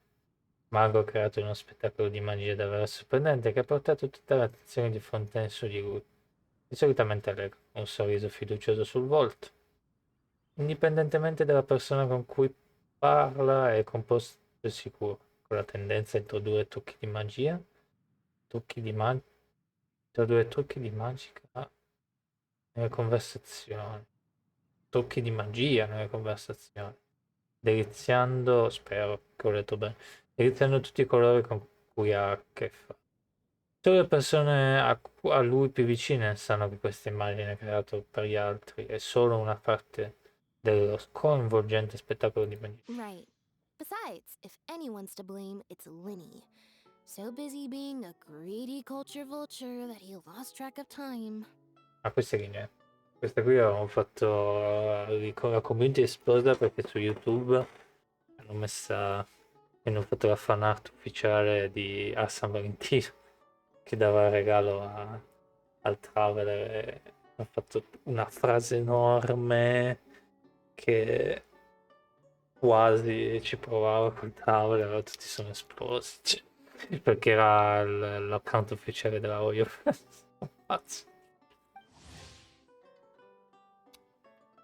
mago ha creato uno spettacolo di magia davvero sorprendente che ha portato tutta l'attenzione di Fontaine su di lui. È solitamente allegro, un sorriso fiducioso sul volto. Indipendentemente dalla persona con cui parla, è composto e sicuro, con la tendenza a introdurre trucchi di magia, introdurre trucchi di magica nelle conversazioni. Trucchi di magia nelle conversazioni, deliziando, spero che ho letto bene, deliziando tutti coloro con cui ha a che fare. Solo le persone a lui più vicine sanno che questa immagine è creata per gli altri, è solo una parte dello coinvolgente spettacolo di magia. Right. Besides, if anyone's to blame, it's Linny. So busy being a greedy culture vulture that he lost track of time. Ah, questa è linea. Questa qui avevamo fatto la community è esplosa perché su YouTube hanno fatto la fan art ufficiale a San Valentino che dava il regalo al Traveler e ha fatto una frase enorme che quasi ci provava col Traveler, allora tutti sono esplosi, cioè, perché era l'account ufficiale della Oyo. Pazzo.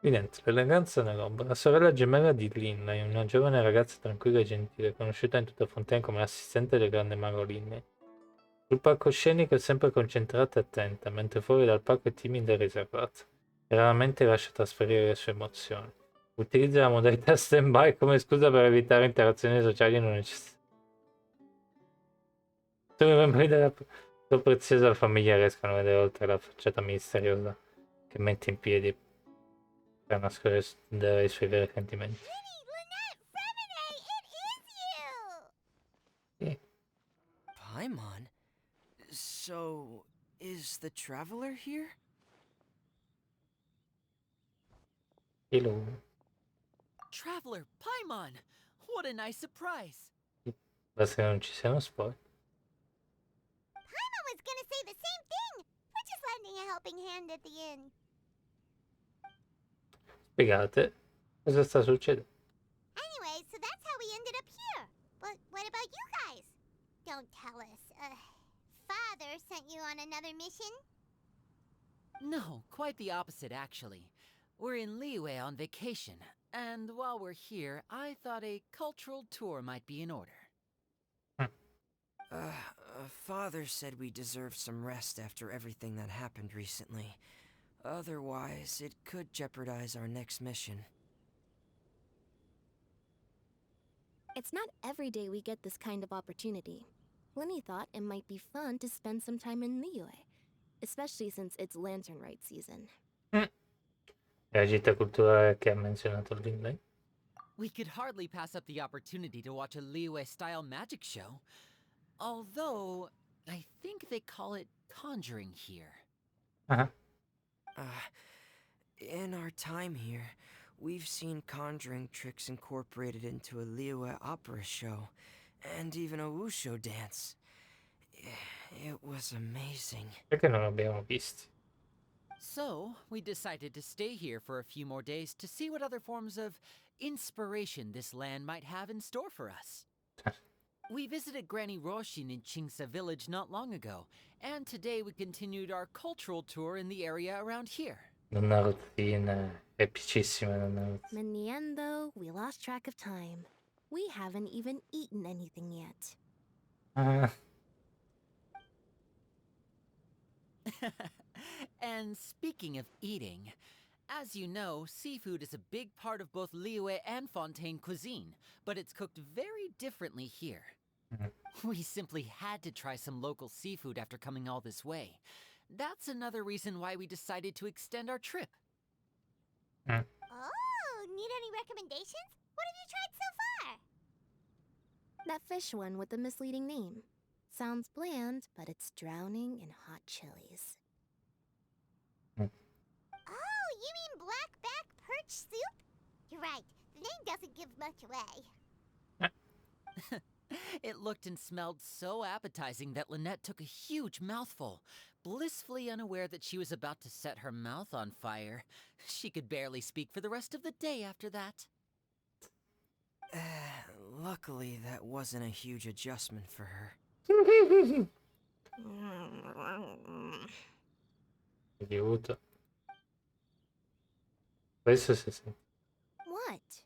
Evidente, l'eleganza nell'ombra. La sorella gemella di Linley, una giovane ragazza tranquilla e gentile, conosciuta in tutta Fontaine come assistente del grande mago Linley. Sul palcoscenico è sempre concentrata e attenta, mentre fuori dal palco è timida e riservata. E raramente lascia trasferire le sue emozioni. Utilizza la modalità stand-by come scusa per evitare interazioni sociali non necessarie. Solo i membri della sua preziosa famiglia riescono a vedere oltre la facciata misteriosa che mette in piedi per nascondere i suoi veri sentimenti. Paimon? So, is the Traveler here? Hello. Traveler Paimon! What a nice surprise! Basta che non ci siano spoiler. Paimon was gonna say the same thing. We're a helping hand at the inn. Spiegate cosa sta succedendo. Anyway, so that's how we ended up here. But what about you guys? Don't tell us. Father sent you on another mission? No, quite the opposite, actually. We're in Liyue on vacation, and while we're here, I thought a cultural tour might be in order. Father said we deserve some rest after everything that happened recently. Otherwise, it could jeopardize our next mission. It's not every day we get this kind of opportunity. Lenny thought it might be fun to spend some time in Liyue, especially since it's Lantern Rite season. La gita culturale che ha menzionato lì. We could hardly pass up the opportunity to watch a Liyue-style magic show. Although, I think they call it conjuring here. In our time here, we've seen conjuring tricks incorporated into a Liyue opera show, and even a wushu dance. It was amazing. Perché non l'abbiamo visti? So, we decided to stay here for a few more days to see what other forms of inspiration this land might have in store for us. We visited Granny Roshin in Chingsa village not long ago, and today we continued our cultural tour in the area around here. Una routine epicissima. In the end, though, we lost track of time. We haven't even eaten anything yet. And speaking of eating, as you know, seafood is a big part of both Liyue and Fontaine cuisine, but it's cooked very differently here. We simply had to try some local seafood after coming all this way. That's another reason why we decided to extend our trip. Oh, need any recommendations? What have you tried so far? That fish one with the misleading name. Sounds bland, but it's drowning in hot chilies. Oh, you mean blackback perch soup? You're right, the name doesn't give much away. It looked and smelled so appetizing that Lynette took a huge mouthful, blissfully unaware that she was about to set her mouth on fire. She could barely speak for the rest of the day after that. Luckily, that wasn't a huge adjustment for her. Aiuto. Questo si sente. What?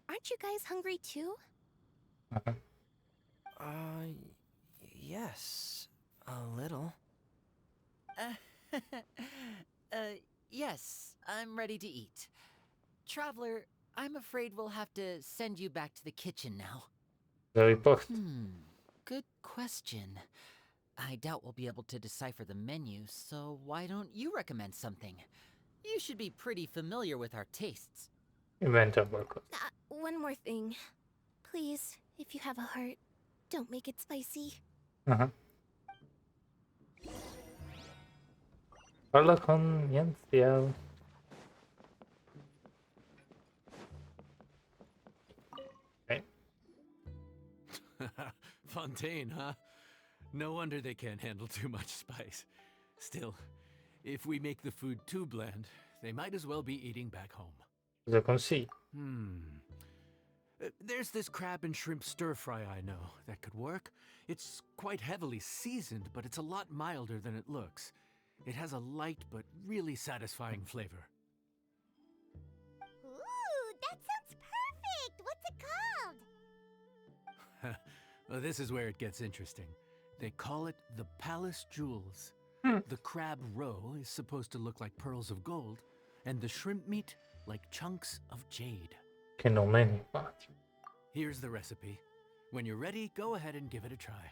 Aren't you guys hungry too? Yes. A little. Yes, I'm ready to eat. Traveler, I'm afraid we'll have to send you back to the kitchen now. Lo riporto. Good question. I doubt we'll be able to decipher the menu, so why don't you recommend something? You should be pretty familiar with our tastes. Inventa qualcosa. One more thing. Please, if you have a heart, don't make it spicy. Parla con Yanzia. Okay. Fontaine, huh? No wonder they can't handle too much spice. Still, if we make the food too bland, they might as well be eating back home. Cosa consigli? There's this crab and shrimp stir-fry I know that could work. It's quite heavily seasoned, but it's a lot milder than it looks. It has a light but really satisfying flavor. Ooh, that sounds perfect! What's it called? Well, this is where it gets interesting. They call it the Palace Jewels. The crab roe is supposed to look like pearls of gold, and the shrimp meat like chunks of jade. Che nome enigmatico. Here's the recipe. When you're ready, go ahead and give it a try.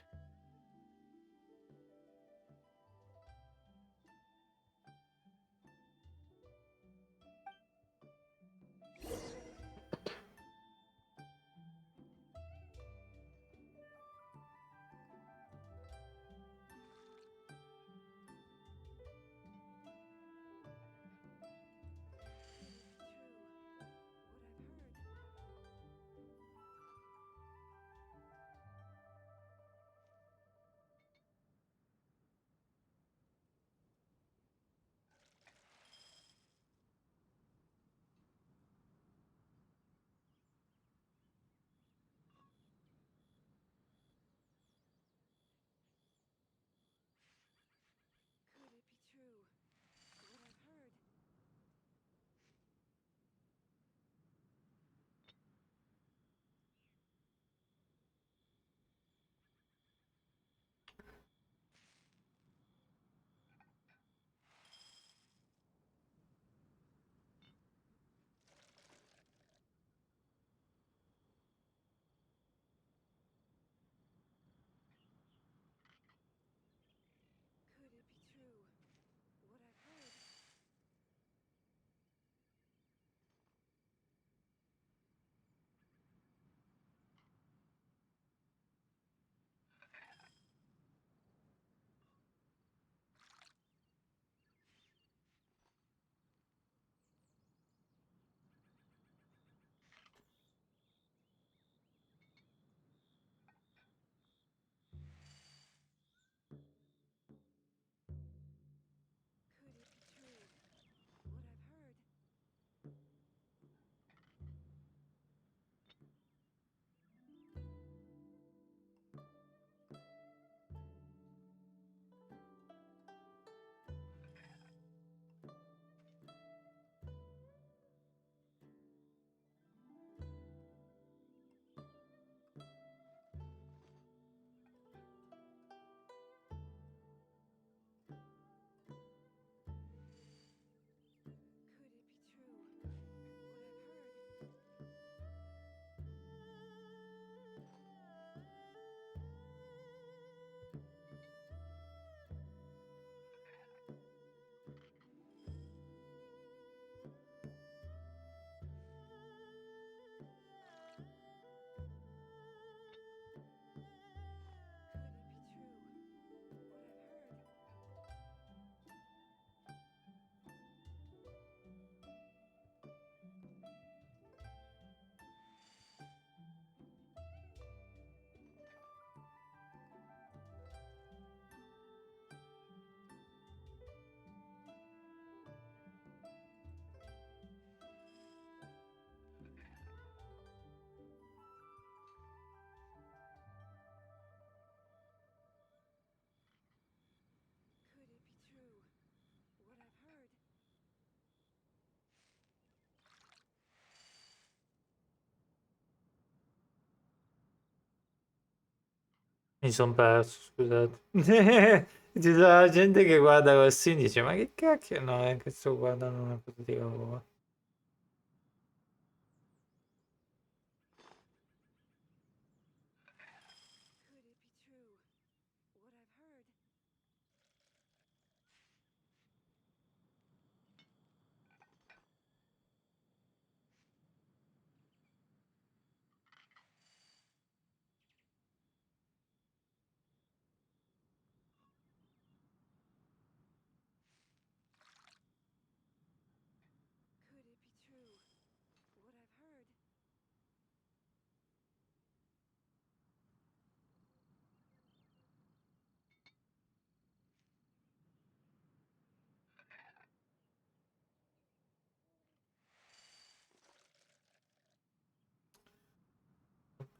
Mi sono perso, scusate. Ci sarà gente che guarda così e dice, ma che cacchio? No, è che sto guardando una cosa di lavoro.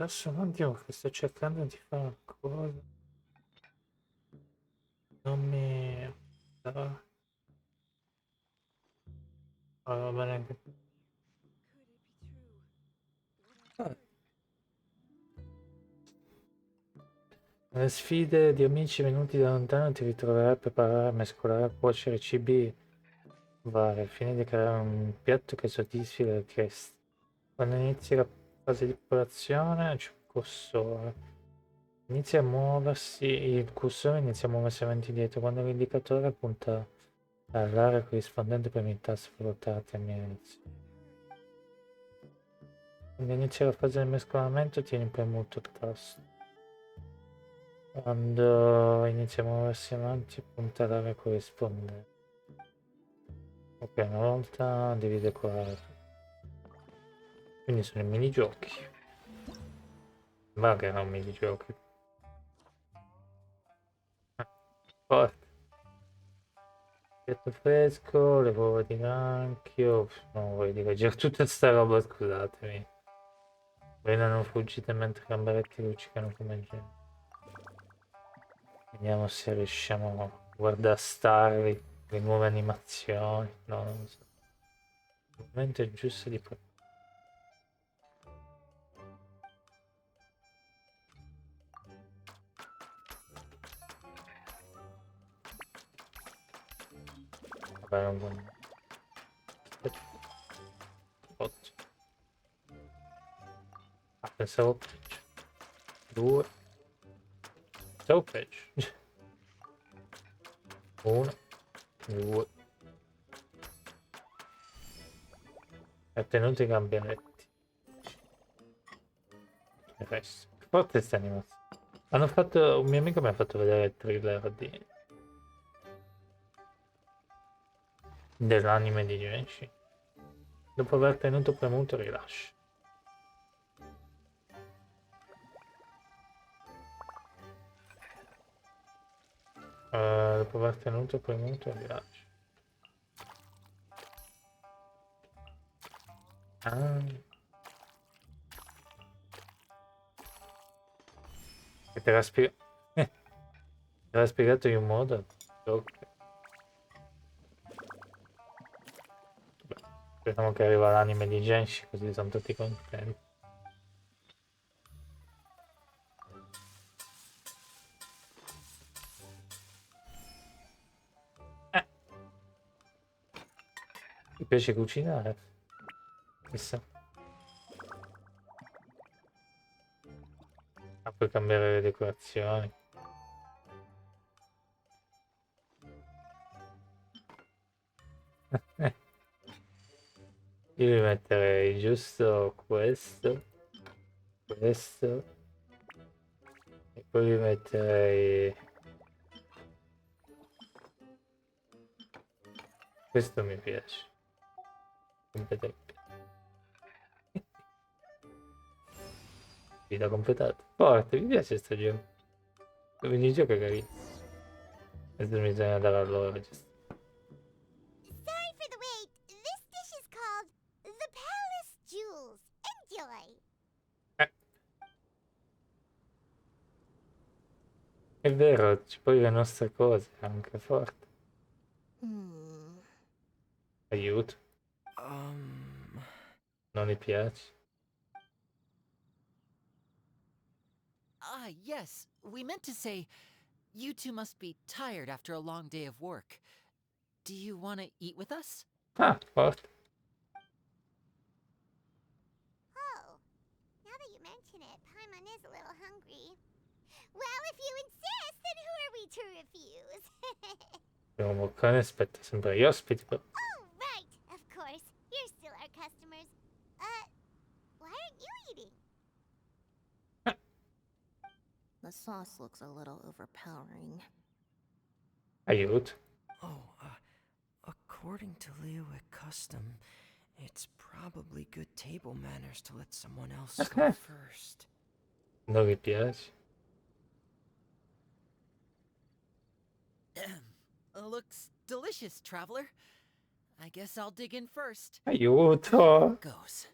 Adesso un attimo che sto cercando di fare una cosa. Non mi... Ah, va bene anche... Ah. Nelle sfide di amici venuti da lontano ti ritroverai a preparare, mescolare, cuocere cibi vari, al fine di creare un piatto che soddisfi le richieste. Quando inizi la fase di preparazione c'è un cursore. Inizia a muoversi, il cursore inizia a muoversi avanti e dietro. Quando l'indicatore punta all'area corrispondente premi il tasto per portarti all'inizio. Quando inizia la fase di mescolamento tieni premuto il tasto. Quando inizia a muoversi avanti punta all'area corrispondente. Ok, una volta devi decorare. Quindi sono i minigiochi. Ma che erano minigiochi. Forte. Piatto fresco, le uova di granchio. Non voglio dire, già tutta sta roba, scusatemi. Vengono fuggite mentre gamberetti luccicano come gente. Vediamo se riusciamo a guardastarli, le nuove animazioni. No, non lo so. Il momento è giusto di... Vabbè, non voglio... Otto. Ah, pensavo peggio. 2. Pensavo peggio. 1, 2. Ha tenuto i gamberetti. Il resto. Che forte sta animazione. Hanno fatto... Un mio amico mi ha fatto vedere il trailer dell'anime di Genshin. Dopo aver tenuto premuto rilascio. Dopo aver tenuto premuto rilascio. Ah. Che te l'ha spiegato. Te l'ha spiegato in un modo. Ok. Beh, speriamo che arriva l'anime di Genshin così sono tutti contenti. Mi piace cucinare. Chissà. Ah, puoi cambiare le decorazioni. Io vi metterei giusto questo. Questo. E poi vi metterei... Questo mi piace. Completamente. Vita completata. Forte, mi piace sto gioco. Il minigioco è carino. Adesso bisogna dare a loro giusto. Sorry for the wait. This dish is called the Palace Jewels. Enjoy. È vero, ci poi le nostre cose, anche forte. Aiuto. Non mi piace. Ah, yes. We meant to say, you two must be tired after a long day of work. Do you want to eat with us? Ah, what? Oh, now that you mention it, Paimon is a little hungry. Well, if you insist, then who are we to refuse? L'uomo cane aspetta sempre gli ospiti. Però. Oh, right, of course. You're still our customers. Why aren't you eating? The sauce looks a little overpowering. Aiuto. Oh, according to Liyue custom, it's probably good table manners to let someone else go first. Non mi piace. Looks delicious, traveler. I guess I'll dig in first. Aiuto! Goes.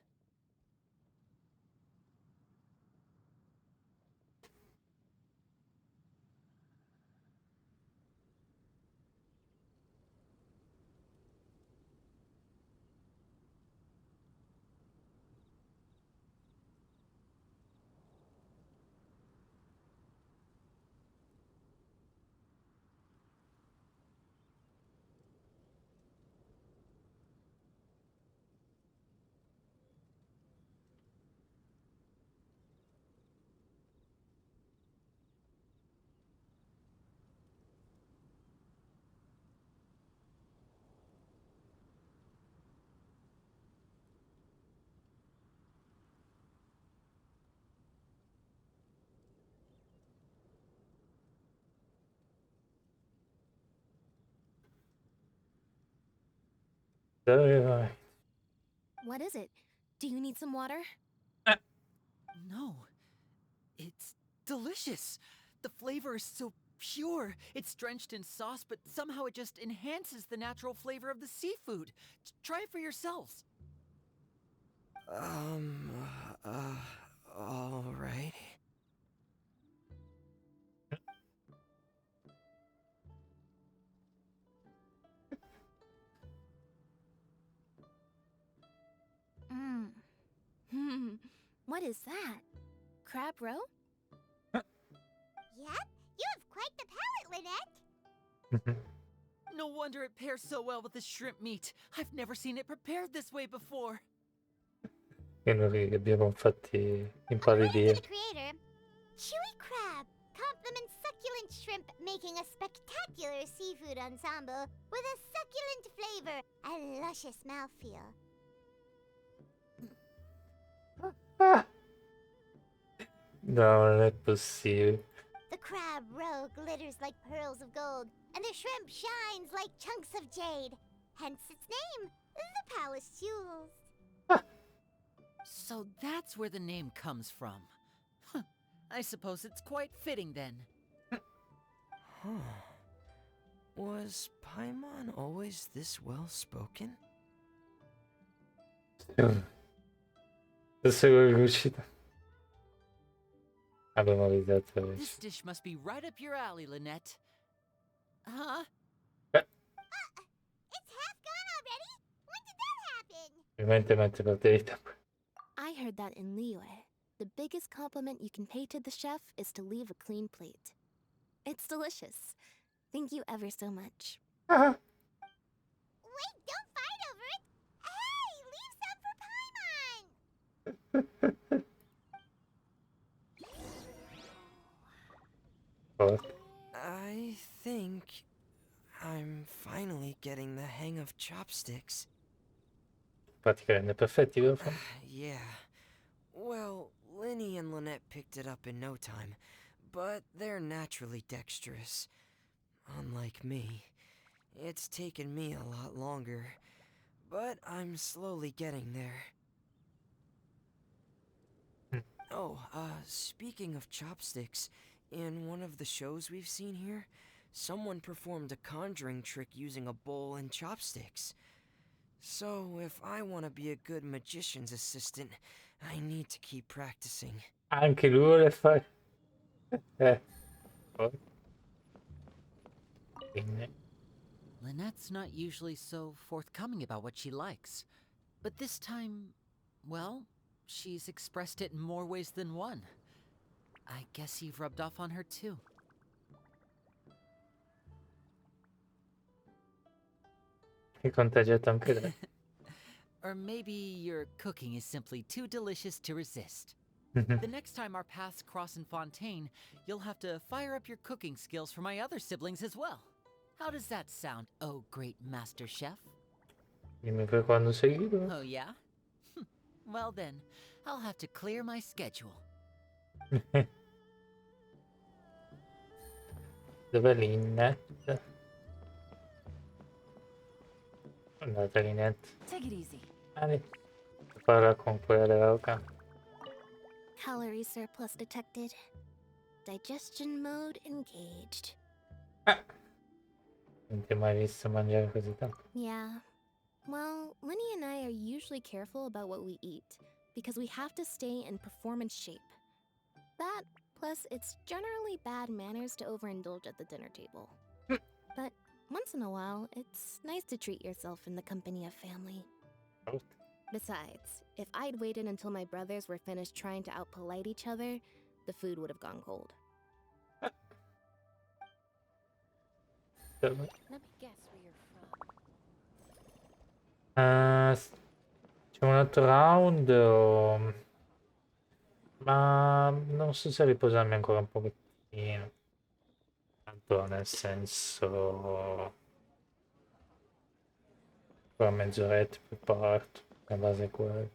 Dove vai? What is it? Do you need some water? No. It's delicious. The flavor is so pure. It's drenched in sauce, but somehow it just enhances the natural flavor of the seafood. Try it for yourselves. Alright. What is that? Crab roe? Yep, you have quite the palate, Lynette. No wonder it pairs so well with the shrimp meat. I've never seen it prepared this way before. Che noi abbiamo infatti According to impallidire. the creator, chewy crab complements succulent shrimp, making a spectacular seafood ensemble with a succulent flavor and luscious mouthfeel. No, non è possibile. The crab roe glitters like pearls of gold, and the shrimp shines like chunks of jade. Hence its name, the Palace Jewels. So that's where the name comes from. Huh. I suppose it's quite fitting then. Huh. Was Paimon always this well-spoken? Adesso è riuscita. Abbiamo visato This adesso. dish must be right up your alley, Lynette. Huh? It's half gone already? When did that happen? Evidentemente perdevi tempo. I heard that in Liyue. The biggest compliment you can pay to the chef is to leave a clean plate. It's delicious. Thank you ever so much. Wait, don't fight over it! Hey, leave some for Paimon! Oh, I think I'm finally getting the hang of chopsticks. praticamente perfetti, vero? Fran? Yeah. Well, Linny and Lynette picked it up in no time, but they're naturally dexterous. Unlike me, it's taken me a lot longer, but I'm slowly getting there. Oh, speaking of chopsticks, in one of the shows we've seen here, someone performed a conjuring trick using a bowl and chopsticks. So, if I want to be a good magician's assistant, I need to keep practicing. Anche lui vuole fare. Oh. Quindi, Lynette's not usually so forthcoming about what she likes. But this time, well, she's expressed it in more ways than one. I guess you've rubbed off on her too. Hai contagiato anche te. Or maybe your cooking is simply too delicious to resist. The next time our paths cross in Fontaine, you'll have to fire up your cooking skills for my other siblings as well. How does that sound, oh great master chef? Dimmi per quando sei libero. Oh yeah? Well then, I'll have to clear my schedule. Dov'è Lynette? Andate Lynette. Take it easy. Parla con quella dell'oca. Calorie surplus detected. Digestion mode engaged. Non ti ho mai visto mangiare così tanto. Yeah. Well, Lenny and I are usually careful about what we eat because we have to stay in performance shape. That, plus it's generally bad manners to overindulge at the dinner table. But once in a while, it's nice to treat yourself in the company of family. Besides, if I'd waited until my brothers were finished trying to outpolite each other, the food would have gone cold. Let me guess where you're from. C'è un altro round ma non so se riposarmi ancora un pochettino. Tanto nel senso ancora mezz'oretta poi parto. La base è quella.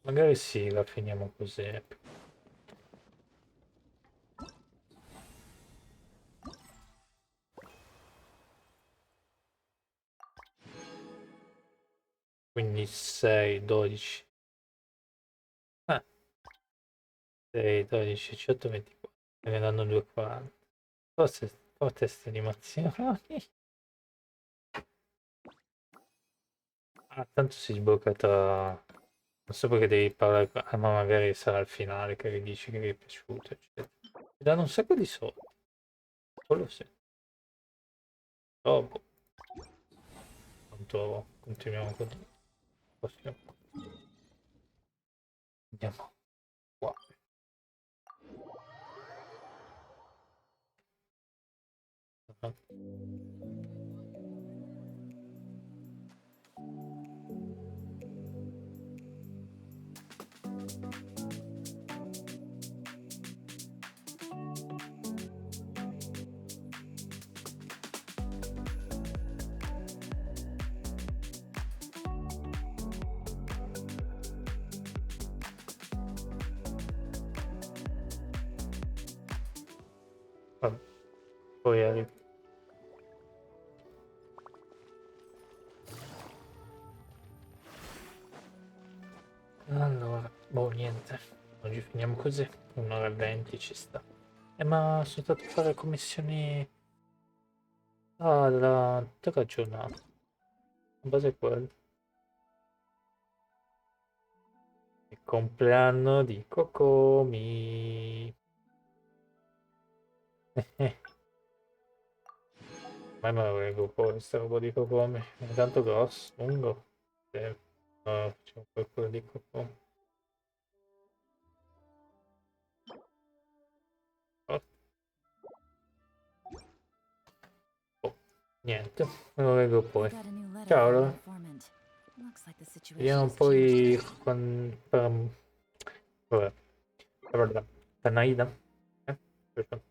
Magari sì, la finiamo così. Quindi 6, 12. 6, 12, 18, 24. Me ne danno 2,40. Forse queste animazioni. Tanto si sblocca tra... Non so perché devi parlare, ma magari sarà il finale che gli dici che gli è piaciuto, eccetera. Ti danno un sacco di soldi. Quello sì. Dopo. Non trovo. Continuiamo così. Possiamo. Andiamo qua. Vabbè. Poi arrivo. Allora, boh, niente. Oggi finiamo così. 1 ora e 20 ci sta. Ma sono stato a fare commissioni della giornata. In base a quello. Il compleanno di Kokomi. Ma me lo leggo poi questa roba di Kokomi. È tanto grosso, lungo. No, c'è un qualcosa di Kokomi. Niente, me lo leggo poi. Ciao allora. Vediamo poi con... Vabbè. Per Nahida. Perfetto.